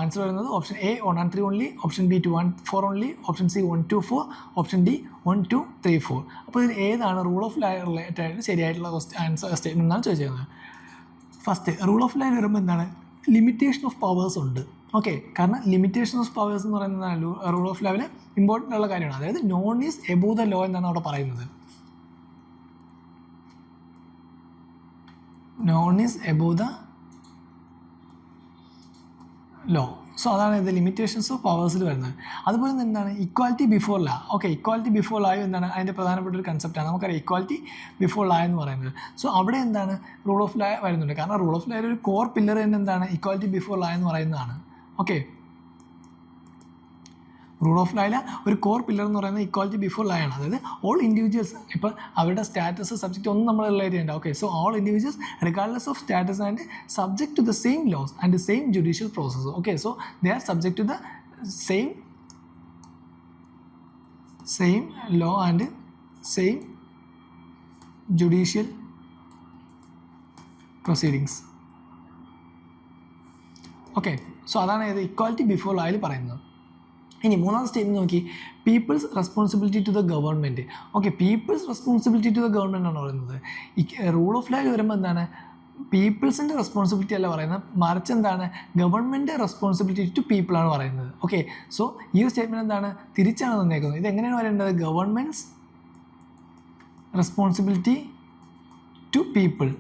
Answer വരുന്നത് option A 1 and 3 only, option B 2 and 4 only, option C 1 to 4, option D 1 2 3 4. അപ്പോൾ ഇതിൽ ഏതാണ് rule of lie related ആയിട്ട് ശരിയായിട്ടുള്ള answer statement എന്നാണ് ചോദിച്ചിരുന്നത്. First rule of law വരുമ്പോൾ എന്താണ് ലിമിറ്റേഷൻ ഓഫ് പവേഴ്സ് ഉണ്ട്. ഓക്കെ, കാരണം ലിമിറ്റേഷൻ ഓഫ് പവേഴ്സ് എന്ന് പറയുന്നത് റൂൾ ഓഫ് ലോയിൽ ഇമ്പോർട്ടൻ്റ് ഉള്ള കാര്യമാണ്. അതായത് none is above the law എന്നാണ് അവിടെ പറയുന്നത്. None is above the law. So അതാണ് ഇത് ലിമിറ്റേഷൻസ് ഓഫ് പവേഴ്സിൽ വരുന്നത്. അതുപോലെ തന്നെ എന്താണ് equality before law. Okay, equality before law എന്താണ് അതിൻ്റെ പ്രധാനപ്പെട്ട ഒരു കൺസെപ്റ്റാണ്. നമുക്കറിയാം ഇക്വാലിറ്റി ബിഫോർ ലാ എന്ന് പറയുന്നത്. സോ അവിടെ എന്താണ് റൂൾ ഓഫ് ലാ വരുന്നുണ്ട്. കാരണം റൂൾ ഓഫ് ലായുടെ ഒരു കോർ പില്ലർ തന്നെ എന്താണ് ഇക്വാലിറ്റി ബിഫോർ ലാ എന്ന് പറയുന്നതാണ്. ഓക്കെ, റൂൾ ഓഫ് ലായിൽ ഒരു കോർ പില്ലർ എന്ന് പറയുന്നത് ഇക്വാലിറ്റി ബിഫോർ ലാ ആണ്. അതായത് ഓൾ ഇൻഡിവിജ്വൽസ് ഇപ്പോൾ അവരുടെ സ്റ്റാറ്റസ് സബ്ജക്റ്റ് ഒന്നും നമ്മൾ റിലേറ്റ് ചെയ്യേണ്ട. Okay, so all individuals regardless of status and subject to the same laws and same judicial process. Okay, so they are subject to the same law and same judicial proceedings. Okay, so അതാണ് ഇത് equality before ലായിൽ പറയുന്നത്. ഇനി മൂന്നാമത്തെ statement നോക്കി, people's responsibility to the government. Okay, people's responsibility to the government ആണ് പറയുന്നത്. ഈ rule of ലായിൽ വരുമ്പോൾ എന്താണ് പീപ്പിൾസിൻ്റെ റെസ്പോൺസിബിലിറ്റി അല്ല പറയുന്നത്, മറിച്ച് എന്താണ് ഗവൺമെൻറ് റെസ്പോൺസിബിലിറ്റി ടു പീപ്പിളാണ് പറയുന്നത്. ഓക്കെ, സോ ഈ ഒരു സ്റ്റേറ്റ്മെൻറ്റ് എന്താണ് തിരിച്ചാണ് തന്നേക്കുന്നത്. ഇതെങ്ങനെയാണ് പറയേണ്ടത്? Government's responsibility to people.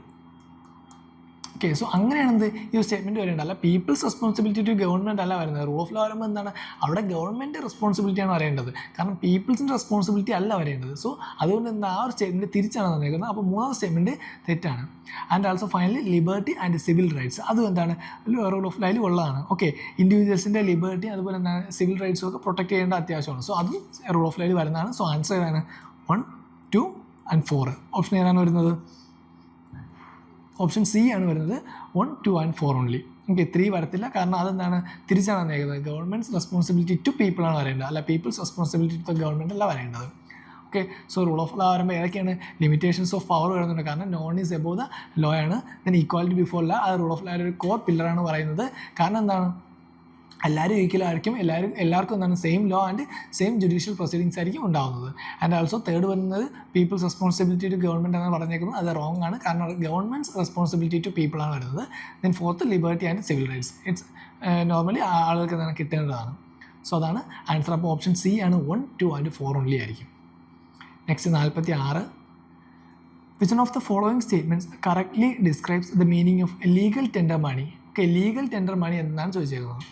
Okay, so അങ്ങനെയാണ് എന്ത് ഈ ഒരു സ്റ്റേറ്റ്മെൻറ്റ് വരേണ്ടത്. അല്ല പീപ്പിൾസ് റെസ്പോൺസിബിലിറ്റി ടു ഗവൺമെൻറ് അല്ല വരുന്നത്. റൂൾ ഓഫ് ലോ വരുമ്പോൾ എന്താണ് അവിടെ ഗവൺമെൻറ് റെസ്പോൺസിബിലിറ്റിയാണ് വരേണ്ടത്. കാരണം പീപ്പിൾസിൻ്റെ റെസ്പോൺസിബിലിറ്റി അല്ല വരേണ്ടത്. സോ അതുകൊണ്ട് എന്താ ആ ഒരു സ്റ്റേറ്റ്മെൻറ്റ് തിരിച്ചാണ് തന്നേക്കുന്നത്. അപ്പോൾ മൂന്നാമത്തെ സ്റ്റേറ്റ്മെൻറ്റ് തെറ്റാണ്. And also finally liberty and civil rights, അതും എന്താണ് റൂൾ ഓഫ് ലോയിൽ ഉള്ളതാണ്. ഓക്കെ, ഇൻഡിവിജ്വൽസിൻ്റെ ലിബർട്ടി അതുപോലെ എന്താണ് സിവിൽ റൈറ്റ്സും ഒക്കെ പ്രൊട്ടക്ട് ചെയ്യേണ്ട അത്യാവശ്യമാണ്. സോ അതും റൂൾ ഓഫ് ലോയിൽ വരുന്നതാണ്. സോ ആൻസർ ഏതാണ് 1, 2 and 4. ഓപ്ഷൻ ഏതാണ് വരുന്നത്? ഓപ്ഷൻ സി ആണ് വരുന്നത്. 1, 2 and 4 ഓൺലി. ഓക്കെ, 3 വരത്തില്ല. കാരണം അതെന്താണ് തിരിച്ചാണ് വന്നേക്കുന്നത്. ഗവൺമെൻറ്റ്സ് റെസ്പോൺസിബിലിറ്റി ടു പീപ്പിൾ ആണ് വരേണ്ടത്, അല്ല പീപ്പിൾസ് റെസ്പോൺസിബിലിറ്റി ടു ഗവൺമെൻറ് അല്ല വരേണ്ടത്. Okay, so rule of law വരുമ്പോൾ ഏതൊക്കെയാണ് ലിമിറ്റേഷൻസ് ഓഫ് പവർ വരുന്നുണ്ട്. കാരണം none is above the law ആണ്. ദെൻ ഈക്വാലിറ്റി ബിഫോർ ലോ, അത് റൂൾ ഓഫ് ലോ ഒരു കോർ പില്ലറാണ് പറയുന്നത്. കാരണം എന്താണ് എല്ലാവരും ഈക്വലായിരിക്കും, എല്ലാവർക്കും എന്താണ് same law and same judicial proceedings ആയിരിക്കും ഉണ്ടാകുന്നത്. ആൻഡ് ഓൾസോ തേർഡ് വരുന്നത് പീപ്പിൾസ് റെസ്പോൺസിബിലിറ്റി ടു ഗവൺമെൻറ് എന്ന് പറഞ്ഞേക്കുന്നത് അത് റോങ് ആണ്. കാരണം ഗവൺമെൻറ്റ്സ് റെസ്പോൺസിബിലിറ്റി ടു പീപ്പിൾ ആണ് വരുന്നത്. Then fourth liberty and civil rights, it's normally ആളുകൾക്ക് എന്താണ് കിട്ടേണ്ടതാണ്. സോ അതാണ് ആൻസർ. അപ്പോൾ ഓപ്ഷൻ സി ആണ് 1, 2 and 4 ഓൺലി ആയിരിക്കും. Next 46. Which one of the following statements correctly describes the meaning of legal tender money? Okay, legal tender money എന്നാണ് ചോദിച്ചേക്കുന്നത്.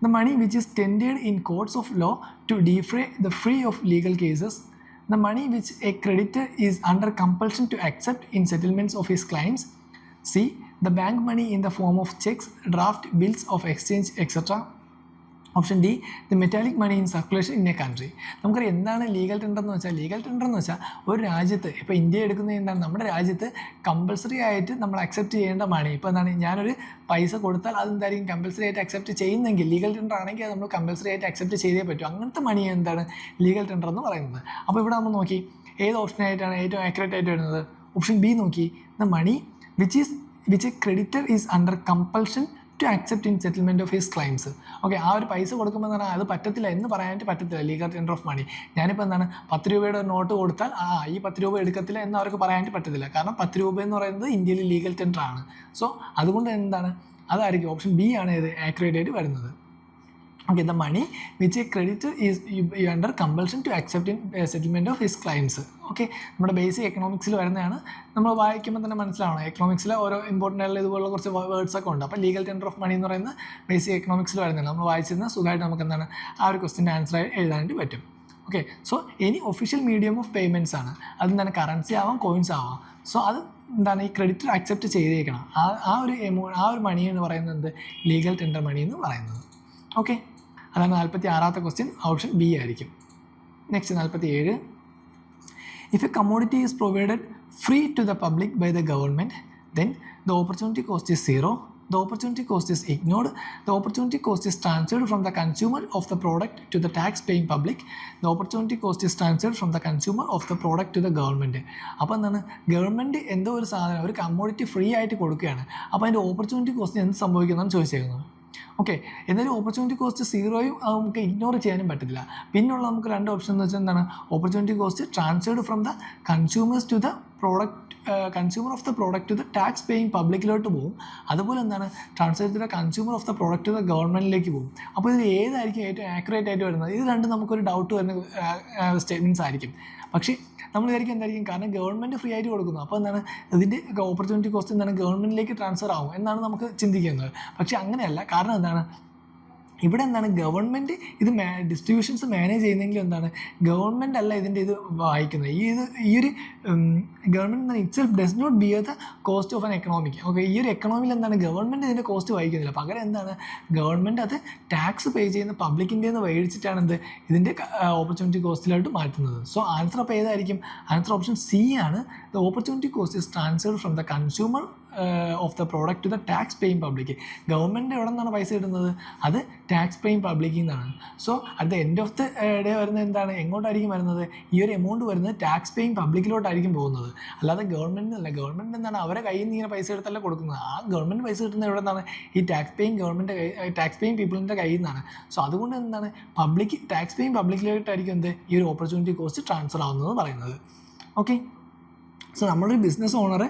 The money which is tendered in courts of law to defray the fee of legal cases. The money which a creditor is under compulsion to accept in settlements of his clients. C. The bank money in the form of checks, draft, bills of exchange, etc. Option D the metallic money in circulation in a country. നമുക്കറിയാം എന്താണ് legal tender എന്ന് വെച്ചാൽ. Legal tender എന്ന് വെച്ചാൽ ഒരു രാജ്യത്ത്, ഇപ്പോൾ India എടുക്കുന്നത് എന്താണ്, നമ്മുടെ രാജ്യത്ത് കമ്പൽസറി ആയിട്ട് നമ്മൾ അക്സെപ്റ്റ് ചെയ്യേണ്ട മണി. ഇപ്പോൾ എന്താണ് ഞാനൊരു പൈസ കൊടുത്താൽ അതെന്തായിരിക്കും കമ്പൽസറി ആയിട്ട് അക്സെപ്റ്റ് ചെയ്യുന്നെങ്കിൽ, ലീഗൽ ടെൻഡർ ആണെങ്കിൽ അത് നമ്മൾ കമ്പൽസറി ആയിട്ട് അക്സെപ്റ്റ് ചെയ്തേ പറ്റും. അങ്ങനത്തെ മണി എന്താണ് ലീഗൽ ടെൻഡർ എന്ന് പറയുന്നത്. അപ്പോൾ ഇവിടെ നമ്മൾ നോക്കി ഏത് ഓപ്ഷനായിട്ടാണ് ഏറ്റവും ആക്യുറേറ്റ് ആയിട്ട് വരുന്നത്? ഓപ്ഷൻ ബി നോക്കി. The money which a creditor is under compulsion to accept in settlement of his claims. Okay, ആ ഒരു പൈസ കൊടുക്കുമ്പോൾ എന്താണ് അത് പറ്റത്തില്ല എന്ന് പറയാനായിട്ട് പറ്റത്തില്ല ലീഗൽ ടെൻഡർ ഓഫ് മണി. ഞാനിപ്പോൾ എന്താണ് 10 രൂപയുടെ നോട്ട് കൊടുത്താൽ ഈ 10 രൂപ എടുക്കത്തില്ല എന്ന് അവർക്ക് പറയാനായിട്ട് പറ്റത്തില്ല. കാരണം 10 രൂപ എന്ന് പറയുന്നത് ഇന്ത്യയിൽ ലീഗൽ ടെൻഡർ ആണ്. സോ അതുകൊണ്ട് എന്താണ് അതായിരിക്കും ഓപ്ഷൻ ബി ആണ് ഇത് ആക്യുറേറ്റ് ആയിട്ട് വരുന്നത്. Okay, the money which a creditor is under compulsion to accept in settlement of his claims. Okay, നമ്മുടെ ബേസിക് എക്കണോമിക്സിൽ വരുന്നതാണ്. നമ്മൾ വായിക്കുമ്പോൾ തന്നെ മനസ്സിലാവണം എക്കണോമിക്സിലെ ഓരോ ഇമ്പോർട്ടൻ്റ് ആയിട്ടുള്ള ഇതുപോലുള്ള കുറച്ച് വേർഡ്സ് ഒക്കെ ഉണ്ട്. അപ്പോൾ ലീഗൽ ടെൻഡർ ഓഫ് മണി എന്ന് പറയുന്നത് ബേസിക് എക്കണോമിക്സിൽ വരുന്നതാണ്. നമ്മൾ വായിച്ചിരുന്ന സുഖമായിട്ട് നമുക്ക് എന്താണ് ആ ഒരു ക്വസ്റ്റിൻ്റെ ആൻസർ എഴുതാനായിട്ട് പറ്റും. Okay, so any official medium of payments ആണ്. അതെന്താണ് കറൻസി ആവാം, കോയിൻസ് ആവാം. സോ അത് എന്താണ് ഈ ക്രെഡിറ്റർ അക്സെപ്റ്റ് ചെയ്തേക്കണം. ആ ഒരു മണി എന്ന് പറയുന്നത് ലീഗൽ ടെൻഡർ മണി എന്ന് പറയുന്നത്. ഓക്കെ, അതാണ് 46ാമത്തെ ക്വസ്റ്റ്യൻ. ഓപ്ഷൻ ബി ആയിരിക്കും. Next 47. If a commodity is provided free to the public by the government, then the opportunity cost is 0. The opportunity cost is ignored. The opportunity cost is transferred from the consumer of the product to the tax-paying public. The opportunity cost is transferred from the consumer of the product to the government. അപ്പോൾ എന്താണ് government എന്തോ ഒരു സാധനം ഒരു commodity free ആയിട്ട് കൊടുക്കുകയാണ്. അപ്പോൾ അതിൻ്റെ ഓപ്പർച്യൂണിറ്റി കോസ്റ്റ് എന്ത് സംഭവിക്കുന്നതെന്ന് ചോദിച്ചേക്കുന്നത്. ഓക്കെ, എന്നാലും ഓപ്പർച്യൂണിറ്റി കോസ്റ്റ് 0യും നമുക്ക് ഇഗ്നോർ ചെയ്യാനും പറ്റത്തില്ല. പിന്നുള്ള നമുക്ക് 2 ഓപ്ഷൻ എന്ന് വെച്ചാൽ എന്താണ് opportunity cost transferred from the consumers to the consumer of the product to the tax paying പബ്ലിക്കിലോട്ട് പോകും. അതുപോലെ എന്താണ് transfer to the consumer of the product to the ഗവൺമെൻറ്റിലേക്ക് പോകും. അപ്പോൾ ഇതിൽ ഏതായിരിക്കും ഏറ്റവും ആക്യുറേറ്റ് ആയിട്ട് വരുന്നത്? ഇത് രണ്ടും നമുക്കൊരു ഡൗട്ട് വരുന്ന സ്റ്റേറ്റ്മെൻറ്റ്സ് ആയിരിക്കും. പക്ഷേ നമ്മൾ വിചാരിക്കും എന്തായിരിക്കും, കാരണം ഗവൺമെൻറ് ഫ്രീ ആയിട്ട് കൊടുക്കുന്നു. അപ്പോൾ എന്താണ് ഇതിൻ്റെ ഓപ്പർച്യൂണിറ്റി കോസ്റ്റ് എന്താണ് ഗവൺമെൻറ്റിലേക്ക് ട്രാൻസ്ഫർ ആവും എന്നാണ് നമുക്ക് ചിന്തിക്കുന്നത്. പക്ഷേ അങ്ങനെയല്ല. കാരണം എന്താണ് ഇവിടെ എന്താണ് ഗവൺമെൻറ് ഇത് ഡിസ്ട്രിബ്യൂഷൻസ് മാനേജ് ചെയ്യുന്നെങ്കിലും എന്താണ് ഗവൺമെൻറ് അല്ല ഇതിൻ്റെ ഇത് വായിക്കുന്നത്. ഈ ഒരു government itself does not bear the cost of an economic. Okay, ഈ ഒരു എക്കണോമിയിൽ എന്താണ് ഗവൺമെൻറ് ഇതിൻ്റെ കോസ്റ്റ് വഹിക്കുന്നില്ല. പകരം എന്താണ് ഗവൺമെൻറ് അത് ടാക്സ് പേ ചെയ്യുന്ന പബ്ലിക്കിൻ്റെ നിന്ന് മേടിച്ചിട്ടാണ് ഇതിൻ്റെ ഓപ്പർച്യൂണിറ്റി കോസ്റ്റിലോട്ട് മാറ്റുന്നത്. സോ ആൻസർ അപ്പോൾ ഏതായിരിക്കും? ആൻസർ ഓപ്ഷൻ സി ആണ്. The opportunity cost is transferred from the consumer of the product to the tax paying public. Government എവിടെ നിന്നാണ് പൈസ കിട്ടുന്നത്? അത് ടാക്സ് പേയിങ് പബ്ലിക്കിൽ നിന്നാണ്. So at the end of the day വരുന്നത് എന്താണ് എങ്ങോട്ടായിരിക്കും വരുന്നത്? ഈ ഒരു എമൗണ്ട് വരുന്നത് ടാക്സ് പേയിങ് പബ്ലിക്കിലോട്ടായിരിക്കും പോകുന്നത്, അല്ലാതെ ഗവൺമെൻറ്റിനല്ല. ഗവൺമെൻറ് എന്താണ് അവരെ കയ്യിൽ നിന്ന് ഇങ്ങനെ പൈസ എടുത്തല്ല കൊടുക്കുന്നത്. ആ ഗവൺമെൻറ് പൈസ കിട്ടുന്നത് എവിടെ നിന്നാണ്? ഈ ടാക്സ് പേയിങ് പീപ്പിളിൻ്റെ കയ്യിൽ നിന്നാണ്. സോ അതുകൊണ്ട് എന്താണ് ടാക്സ് പേയിങ് പബ്ലിക്കിലോട്ടായിരിക്കും ഈ ഒരു ഓപ്പർച്യൂണിറ്റി കോസ്റ്റ് ട്രാൻസ്ഫർ ആവുന്നത് പറയുന്നത്. ഓക്കെ, സോ നമ്മളൊരു ബിസിനസ് ഓണർ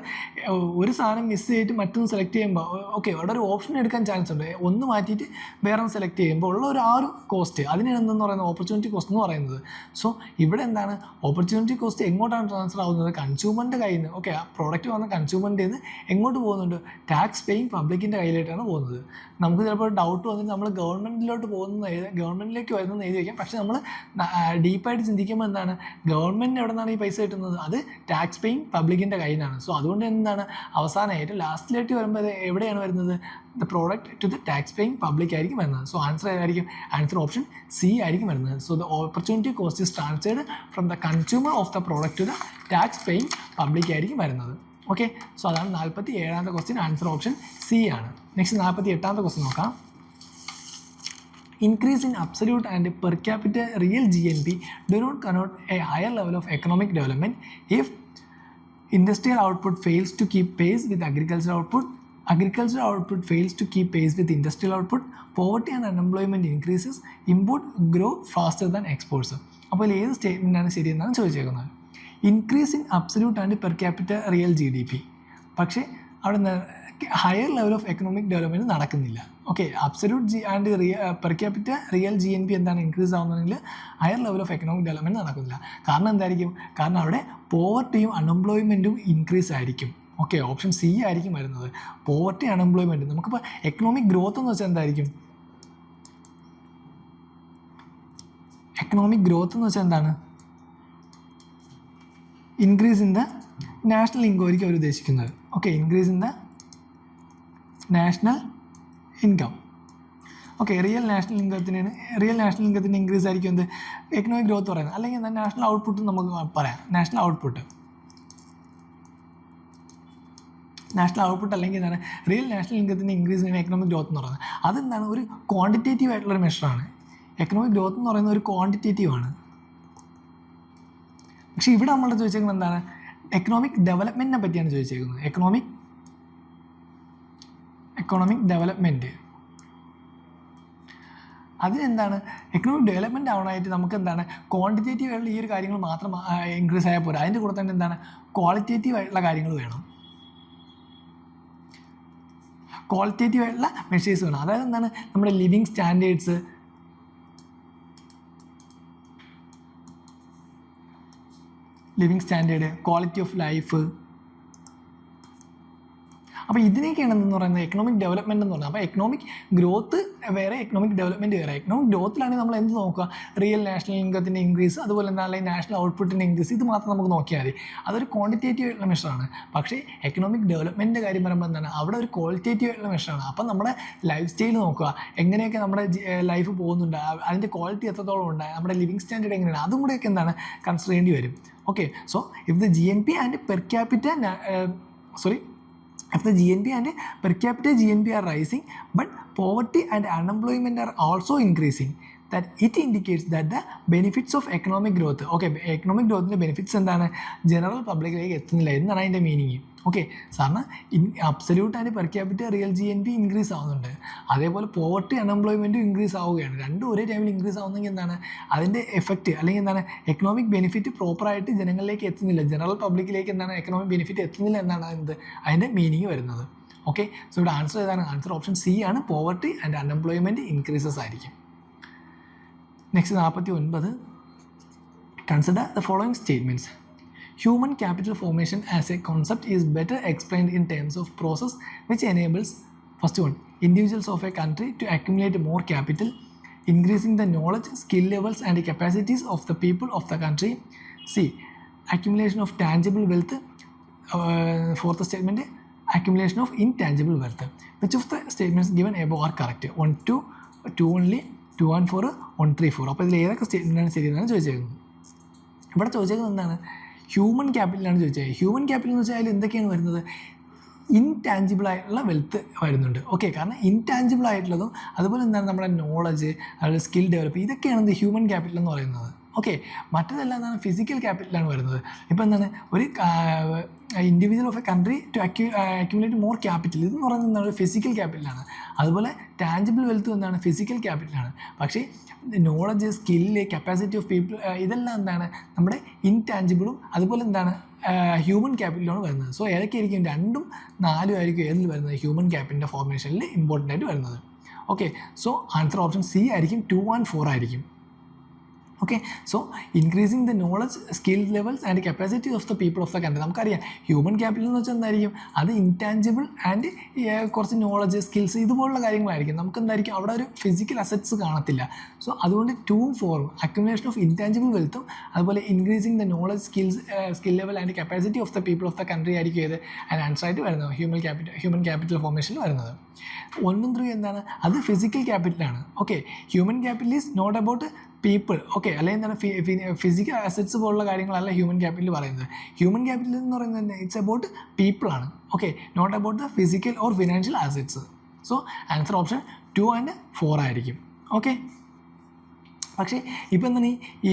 ഒരു സാധനം മിസ് ചെയ്തിട്ട് മറ്റൊന്ന് സെലക്ട് ചെയ്യുമ്പോൾ ഓക്കെ അവിടെ ഒരു ഓപ്ഷൻ എടുക്കാൻ ചാൻസ് ഉണ്ട്, ഒന്ന് മാറ്റിയിട്ട് വേറെ ഒന്ന് സെലക്ട് ചെയ്യുമ്പോൾ ഉള്ള ഒരു കോസ്റ്റ് അതിനാണ് എന്തെന്ന് പറയുന്നത് ഓപ്പർച്യൂണിറ്റി കോസ്റ്റ് എന്ന് പറയുന്നത്. സോ ഇവിടെ എന്താണ് ഓപ്പർച്യൂണിറ്റി കോസ്റ്റ് എങ്ങോട്ടാണ് ട്രാൻസ്ഫർ ആവുന്നത്? കൺസ്യൂമറിൻ്റെ കയ്യിൽ നിന്ന്. ഓക്കെ, ആ പ്രോഡക്റ്റ് വന്ന കൺസ്യൂമറിൻ്റെ നിന്ന് എങ്ങോട്ട് പോകുന്നുണ്ട്? ടാക്സ് പേയിങ് പബ്ലിക്കിൻ്റെ കയ്യിലായിട്ടാണ് പോകുന്നത്. നമുക്ക് ചിലപ്പോൾ ഡൗട്ട് വന്നിട്ട് നമ്മൾ ഗവൺമെൻറ്റിലേക്ക് വരുന്നത് എഴുതി വയ്ക്കാം. പക്ഷേ നമ്മൾ ഡീപ്പായിട്ട് ചിന്തിക്കുമ്പോൾ എന്താണ് ഗവൺമെൻറ്റിന് എവിടെ നിന്നാണ് ഈ പൈസ കിട്ടുന്നത്? അത് ടാക്സ് പേയിങ് പബ്ലിക്കിൻ്റെ കയ്യിൽ നിന്നാണ്. സോ അതുകൊണ്ട് എന്താണ് അവസാനമായിട്ട് ലാസ്റ്റിലേക്ക് വരുമ്പോൾ എവിടെയാണ് വരുന്നത്? The product to the tax paying public ആയിരിക്കും വരുന്നത്. സോ ആൻസർ ഏതായിരിക്കും? ആൻസർ ഓപ്ഷൻ സി ആയിരിക്കും വരുന്നത്. So the opportunity cost is transferred from the consumer of the product to the tax paying public ആയിരിക്കും വരുന്നത്. ഓക്കെ, സോ അതാണ് 47ാമത്തെ question. Answer option C ആണ്. നെക്സ്റ്റ് 48ാമത്തെ ക്വസ്റ്റ്യൻ നോക്കാം. Increase in absolute and per capita real GNP do not connote a higher level of economic development if industrial output fails to keep pace with agricultural output fails to keep pace with industrial output, poverty and unemployment increases, import grow faster than exports. അപ്പോൾ ഏത് സ്റ്റേറ്റ്മെൻറ്റാണ് ശരിയെന്നാണ് ചോദിച്ചേക്കുന്നത്. Increase in absolute and per capita real GDP, പക്ഷേ അവിടെ higher level of economic development നടക്കുന്നില്ല. Okay, absolute and per capita real GNP എന്താണ് increase ആവുന്നതെങ്കിൽ ഹയർ ലെവൽ ഓഫ് എക്കണോമിക് ഡെവലപ്മെൻറ്റ് നടക്കുന്നില്ല. കാരണം എന്തായിരിക്കും? കാരണം അവിടെ പോവർട്ടിയും അൺഎംപ്ലോയ്മെൻറ്റും ഇൻക്രീസ് ആയിരിക്കും. ഓക്കെ, ഓപ്ഷൻ സി ആയിരിക്കും വരുന്നത്. Poverty unemployment. നമുക്കിപ്പോൾ എക്കണോമിക് ഗ്രോത്ത് എന്ന് വെച്ചാൽ എന്തായിരിക്കും? എക്കണോമിക് ഗ്രോത്ത് എന്ന് വെച്ചാൽ എന്താണ്? Increase in the national income ആയിരിക്കും അവർ ഉദ്ദേശിക്കുന്നത്. Okay, increase in the national income. Okay, real national ഇൻകത്തിന് ഇൻക്രീസ് ആയിരിക്കും എന്ത്? എക്കണോമിക് ഗ്രോത്ത് പറയുന്നത്. അല്ലെങ്കിൽ എന്താ നാഷണൽ ഔട്ട്പുട്ട് നമുക്ക് പറയാം. നാഷണൽ ഔട്ട്പുട്ട് അല്ലെങ്കിൽ എന്താണ് റിയൽ നാഷണൽ ഇൻകത്തിൻ്റെ ഇൻക്രീസിനാണ് എക്കണോമിക് ഗ്രോത്ത് എന്ന് പറയുന്നത്. അതെന്താണ്? ഒരു ക്വാണ്ടിറ്റേറ്റീവ് ആയിട്ടുള്ളൊരു മെഷറാണ്. എക്കണോമിക് ഗ്രോത്ത് എന്ന് പറയുന്നത് ഒരു ക്വാണ്ടിറ്റേറ്റീവ് ആണ്. പക്ഷേ ഇവിടെ നമ്മൾ ചോദിച്ചേക്കുന്നത് എന്താണ്? എക്കണോമിക് ഡെവലപ്മെൻറ്റിനെ പറ്റിയാണ് ചോദിച്ചേക്കുന്നത്. എക്കണോമിക് ഡെവലപ്മെൻറ്റ് അതിനെന്താണ്? എക്കണോമിക് ഡെവലപ്മെൻറ്റ് ആവണമായിട്ട് നമുക്ക് എന്താണ് ക്വാണ്ടിറ്റേറ്റീവ് ആയിട്ടുള്ള ഈ ഒരു കാര്യങ്ങൾ മാത്രം ഇൻക്രീസ് ആയാൽ പോരാ. അതിൻ്റെ കൂടെ തന്നെ എന്താണ് ക്വാളിറ്റേറ്റീവ് ആയിട്ടുള്ള കാര്യങ്ങൾ വേണം. ക്വാളിറ്റേറ്റീവ് ആയിട്ടുള്ള മെഷേഴ്സ് വേണം. അതായത് എന്താണ് നമ്മുടെ living standards, quality of life. അപ്പോൾ ഇതിനൊക്കെയാണ് എന്തെന്ന് പറയുന്നത് എക്കണോമിക് ഡെവലപ്മെൻറ്റ് എന്ന് പറയുന്നത്. അപ്പോൾ എക്കണോമിക് ഗ്രോത്ത് വേറെ, എക്കണോമിക് ഡെവലപ്മെൻറ്റ് വേറെ. എക്കണോമിക് ഗ്രോത്തിലാണെങ്കിൽ നമ്മൾ എന്ത് നോക്കുക? റിയൽ നാഷണൽ ഇൻകത്തിൻ്റെ ഇൻക്രീസ്, അതുപോലെ തന്നെ അല്ലെങ്കിൽ നാഷണൽ ഔട്ട്പുട്ടിൻ്റെ ഇൻക്രീസ്, ഇത് മാത്രം നമുക്ക് നോക്കിയാൽ മതി. അതൊരു ക്വാണ്ടിറ്റേറ്റീവ് ആയിട്ടുള്ള മെഷറാണ്. പക്ഷേ എക്കണോമിക് ഡെവലപ്മെൻറ്റിൻ്റെ കാര്യം പറയുമ്പോൾ എന്താണ്? അവിടെ ഒരു ക്വാളിറ്റേറ്റീവ് ആയിട്ടുള്ള മെഷറാണ്. അപ്പം നമ്മുടെ ലൈഫ് സ്റ്റൈൽ നോക്കുക, എങ്ങനെയൊക്കെ നമ്മുടെ ലൈഫ് പോകുന്നുണ്ട്, അതിൻ്റെ ക്വാളിറ്റി എത്രത്തോളം ഉണ്ട്, നമ്മുടെ ലിവിങ് സ്റ്റാൻഡേർഡ് എങ്ങനെയാണ്, അതും കൂടെയൊക്കെ എന്താണ് കൺസിഡർ ചെയ്യേണ്ടി വരും. Okay, so if the GNP and per capita are rising but poverty and unemployment are also increasing, that it indicates that the benefits of economic growth, okay, economic growthൻ്റെ benefits എന്താണ്? General പബ്ലിക്കിലേക്ക് എത്തുന്നില്ല എന്നാണ് അതിൻ്റെ meaning. Okay, സാറിന് absolute and per capita real GNP increase ആവുന്നുണ്ട്, അതേപോലെ poverty അൺഎംപ്ലോയ്മെൻറ്റും increase ആവുകയാണ്. രണ്ടും ഒരേ ടൈമിൽ ഇൻക്രീസ് ആവുന്നെങ്കിൽ എന്താണ് അതിൻ്റെ എഫക്റ്റ് അല്ലെങ്കിൽ എന്താണ് എക്കണോമിക് ബെനിഫിറ്റ് പ്രോപ്പറായിട്ട് ജനങ്ങളിലേക്ക് എത്തുന്നില്ല, ജനറൽ പബ്ലിക്കിലേക്ക് എന്താണ് എക്കണോമിക് ബെനിഫിറ്റ് എത്തുന്നില്ല എന്നാണ് അതിൻ്റെ മീനിങ് വരുന്നത്. ഓക്കെ, സോ ഇവിടെ ആൻസർ ഏതാണ്? ആൻസർ ഓപ്ഷൻ സി ആണ്. പോവർട്ടി ആൻഡ് അൺഎംപ്ലോയ്മെൻറ്റ് ഇൻക്രീസസ് ആയിരിക്കും. Next 49. Consider the following statements. Human capital formation as a concept is better explained in terms of process which enables, first one, individuals of a country to accumulate more capital, increasing the knowledge, skill levels and capacities of the people of the country. C, accumulation of tangible wealth. Fourth statement, accumulation of intangible wealth. Which of the statements given above are correct? 1, 2, 2 only, 2 and 4, 1, 3, 4. അപ്പോൾ ഇതിൽ ഏതൊക്കെ സ്റ്റേറ്റ്മെൻറ്റാണ് ശരിയെന്നാണ് ചോദിച്ചേക്കുന്നത്. ഇവിടെ ചോദിച്ചേക്കുന്നത് എന്താണ്? Human ക്യാപിറ്റലാണ് ചോദിച്ചത്. Human capital എന്ന് വെച്ചാൽ അതിൽ എന്തൊക്കെയാണ് വരുന്നത്? ഇൻടാഞ്ചിബിൾ ആയിട്ടുള്ള വെൽത്ത് വരുന്നുണ്ട്. ഓക്കെ, കാരണം ഇൻടാഞ്ചിബിൾ ആയിട്ടുള്ളതും അതുപോലെ എന്താണ് നമ്മുടെ നോളജ്, അതുപോലെ സ്കിൽ ഡെവലപ്പ്, ഇതൊക്കെയാണ് ഹ്യൂമൻ ക്യാപിറ്റൽ എന്ന് പറയുന്നത്. ഓക്കെ, മറ്റതെല്ലാം എന്താണ് ഫിസിക്കൽ ക്യാപിറ്റലാണ് വരുന്നത്. ഇപ്പോൾ എന്താണ് ഒരു individual of a country to accumulate more capital ഇതെന്ന് പറയുന്നത് എന്താണ് ഫിസിക്കൽ ക്യാപിറ്റലാണ്. അതുപോലെ ടാഞ്ചിബിൾ വെൽത്ത് എന്താണ് ഫിസിക്കൽ ക്യാപിറ്റലാണ്. പക്ഷേ knowledge, skill, capacity of people ഇതെല്ലാം എന്താണ് നമ്മുടെ ഇൻടാഞ്ചിബിളും അതുപോലെ എന്താണ് ഹ്യൂമൻ ക്യാപിറ്റലാണ് വരുന്നത്. സോ ഏതൊക്കെയായിരിക്കും 2ഉം 4ഉം ആയിരിക്കും ഏതിൽ വരുന്നത് ഹ്യൂമൻ ക്യാപിറ്റലിൻ്റെ ഫോർമേഷനിൽ ഇമ്പോർട്ടൻ്റ് ആയിട്ട് വരുന്നത്. Okay, so answer option C ആയിരിക്കും 2 and 4 ആയിരിക്കും. Okay, so increasing the knowledge, skill levels and capacity of the people of the country. നമുക്കറിയാം ഹ്യൂമൻ ക്യാപിറ്റൽ എന്ന് വെച്ചാൽ എന്തായിരിക്കും, അത് ഇൻടാഞ്ചിബിൾ ആൻഡ് കുറച്ച് നോളജ്, സ്കിൽസ് ഇതുപോലുള്ള കാര്യങ്ങളായിരിക്കും. നമുക്ക് എന്തായിരിക്കും അവിടെ ഒരു ഫിസിക്കൽ അസറ്റ്സ് കാണത്തില്ല. സോ അതുകൊണ്ട് 2ഉം 4ഉം അക്യുമുലേഷൻ ഓഫ് ഇൻടാഞ്ചിബിൾ വെൽത്തും അതുപോലെ increasing the knowledge, skill level and capacity of the people of the country ആയിരിക്കും ഏത് ആൻസർ ആയിട്ട് വരുന്നത് ഹ്യൂമൻ ക്യാപിറ്റൽ ഫോർമേഷനിൽ വരുന്നത്. 1ഉം 3ഉം എന്താണ്, അത് ഫിസിക്കൽ ക്യാപിറ്റലാണ്. Okay, human capital is not about people. Okay, അല്ലെങ്കിൽ എന്താണ് ഫിസിക്കൽ അസറ്റ്സ് പോലുള്ള കാര്യങ്ങളല്ല ഹ്യൂമൻ ക്യാപിറ്റൽ പറയുന്നത്. ഹ്യൂമൻ ക്യാപിറ്റൽ എന്ന് പറയുന്നത് ഇറ്റ്സ് അബൌട്ട് പീപ്പിൾ ആണ്. Okay, not about the physical or financial assets. So answer option 2 and 4 ആയിരിക്കും. ഓക്കെ, പക്ഷേ ഇപ്പോൾ എന്താണ് ഈ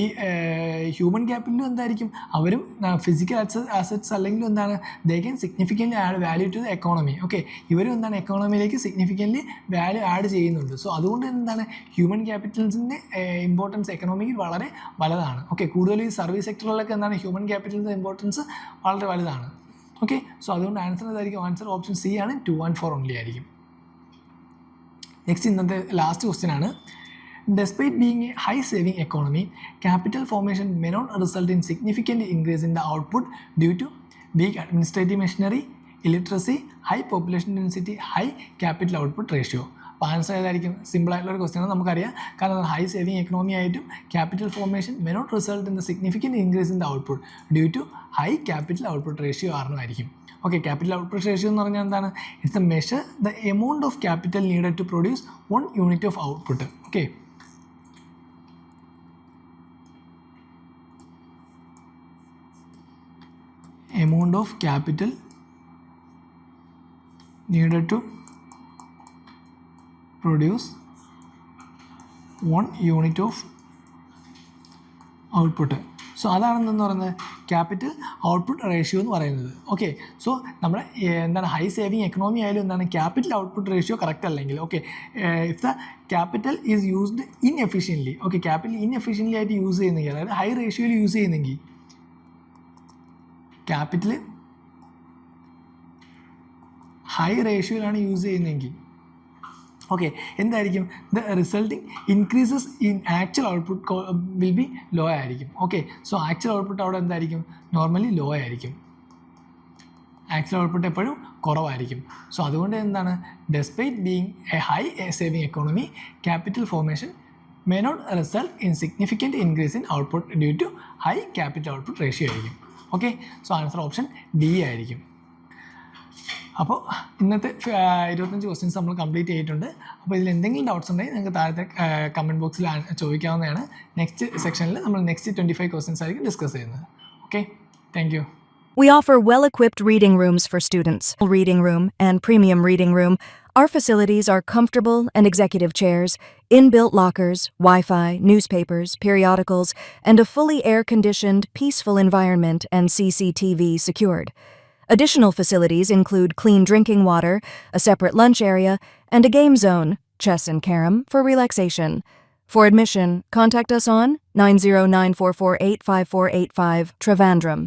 ഹ്യൂമൻ ക്യാപിറ്റലും എന്തായിരിക്കും, അവരും ഫിസിക്കൽ അസറ്റ്സ് അല്ലെങ്കിൽ എന്താണ് they can significantly add value to the economy. Okay, ഇവരും എന്താണ് എക്കോണമിയിലേക്ക് സിഗ്നിഫിക്കൻ്റ്ലി വാല്യൂ ആഡ് ചെയ്യുന്നുണ്ട്. സോ അതുകൊണ്ട് എന്താണ് ഹ്യൂമൻ ക്യാപിറ്റൽസിൻ്റെ ഇമ്പോർട്ടൻസ് എക്കണോമിയിൽ വളരെ വലുതാണ്. ഓക്കെ, കൂടുതൽ ഈ സർവീസ് സെക്ടറിലൊക്കെ എന്താണ് ഹ്യൂമൻ ക്യാപിറ്റലിൻ്റെ ഇമ്പോർട്ടൻസ് വളരെ വലുതാണ്. ഓക്കെ, സോ അതുകൊണ്ട് ആൻസർ ഏതായിരിക്കും, ആൻസർ ഓപ്ഷൻ സി ആണ് 2 and 4 ഓൺലി ആയിരിക്കും. നെക്സ്റ്റ് ഇന്നത്തെ ലാസ്റ്റ് ക്വസ്റ്റ്യൻ ആണ്. Despite being a high-saving economy, capital formation may not result in significant increase in the output due to weak administrative machinery, illiteracy, high population density, high capital output ratio. അപ്പോൾ answer ഏതായിരിക്കും, സിമ്പിളായിട്ടുള്ളൊരു question നമുക്കറിയാം. കാരണം high saving economy ആയിട്ടും capital formation may not result in the significant increase in the output due to high capital output ratio കാരണമായിരിക്കും. Okay, capital output ratio എന്ന് പറഞ്ഞാൽ എന്താണ്, it's a measure the amount of capital needed to produce 1 unit of output. Okay, amount of capital needed to produce 1 unit of output. So അതാണെന്ന് പറയുന്നത് capital output ratio എന്ന് പറയുന്നത്. Okay, so നമ്മുടെ എന്താണ് high saving economy ആയാലും എന്താണ് capital output ratio correct അല്ലെങ്കിൽ, okay, if the capital is used inefficiently, okay, capital inefficiently ആയിട്ട് യൂസ് ചെയ്യുന്നെങ്കിൽ, അതായത് ഹൈ റേഷ്യോയിൽ യൂസ് ചെയ്യുന്നെങ്കിൽ, ക്യാപിറ്റൽ ഹൈ റേഷ്യോയിലാണ് യൂസ് ചെയ്യുന്നതെങ്കിൽ, ഓക്കെ, എന്തായിരിക്കും the resulting increases in actual output will be low ആയിരിക്കും. ഓക്കെ, സോ ആക്ച്വൽ ഔട്ട്പുട്ട് അവിടെ എന്തായിരിക്കും, നോർമലി ലോ ആയിരിക്കും. ആക്ച്വൽ ഔട്ട്പുട്ട് എപ്പോഴും കുറവായിരിക്കും. സോ അതുകൊണ്ട് എന്താണ്, despite being a high saving economy, capital formation may not result in significant increase in output due to high capital output ratio ആയിരിക്കും. Okay, so answer option D ആയിരിക്കും. അപ്പോൾ ഇന്നത്തെ 25 questions നമ്മൾ complete ചെയ്തിട്ടുണ്ട്. അപ്പോൾ ഇതിൽ എന്തെങ്കിലും ഡൗട്ട്സ് ഉണ്ടെങ്കിൽ നിങ്ങൾക്ക് താഴത്തെ കമൻറ്റ് ബോക്സിൽ ചോദിക്കാവുന്നതാണ്. നെക്സ്റ്റ് സെക്ഷനിൽ നമ്മൾ നെക്സ്റ്റ് 25 ക്വസ്റ്റ്യൻസ് ആയിരിക്കും ഡിസ്കസ് ചെയ്യുന്നത്. Okay, thank you. We offer well-equipped reading rooms for students. Reading room and premium reading room. Our facilities are comfortable and executive chairs, in-built lockers, Wi-Fi, newspapers, periodicals, and a fully air-conditioned, peaceful environment and CCTV secured. Additional facilities include clean drinking water, a separate lunch area, and a game zone, chess and carom, for relaxation. For admission, contact us on 9094485485 Trivandrum.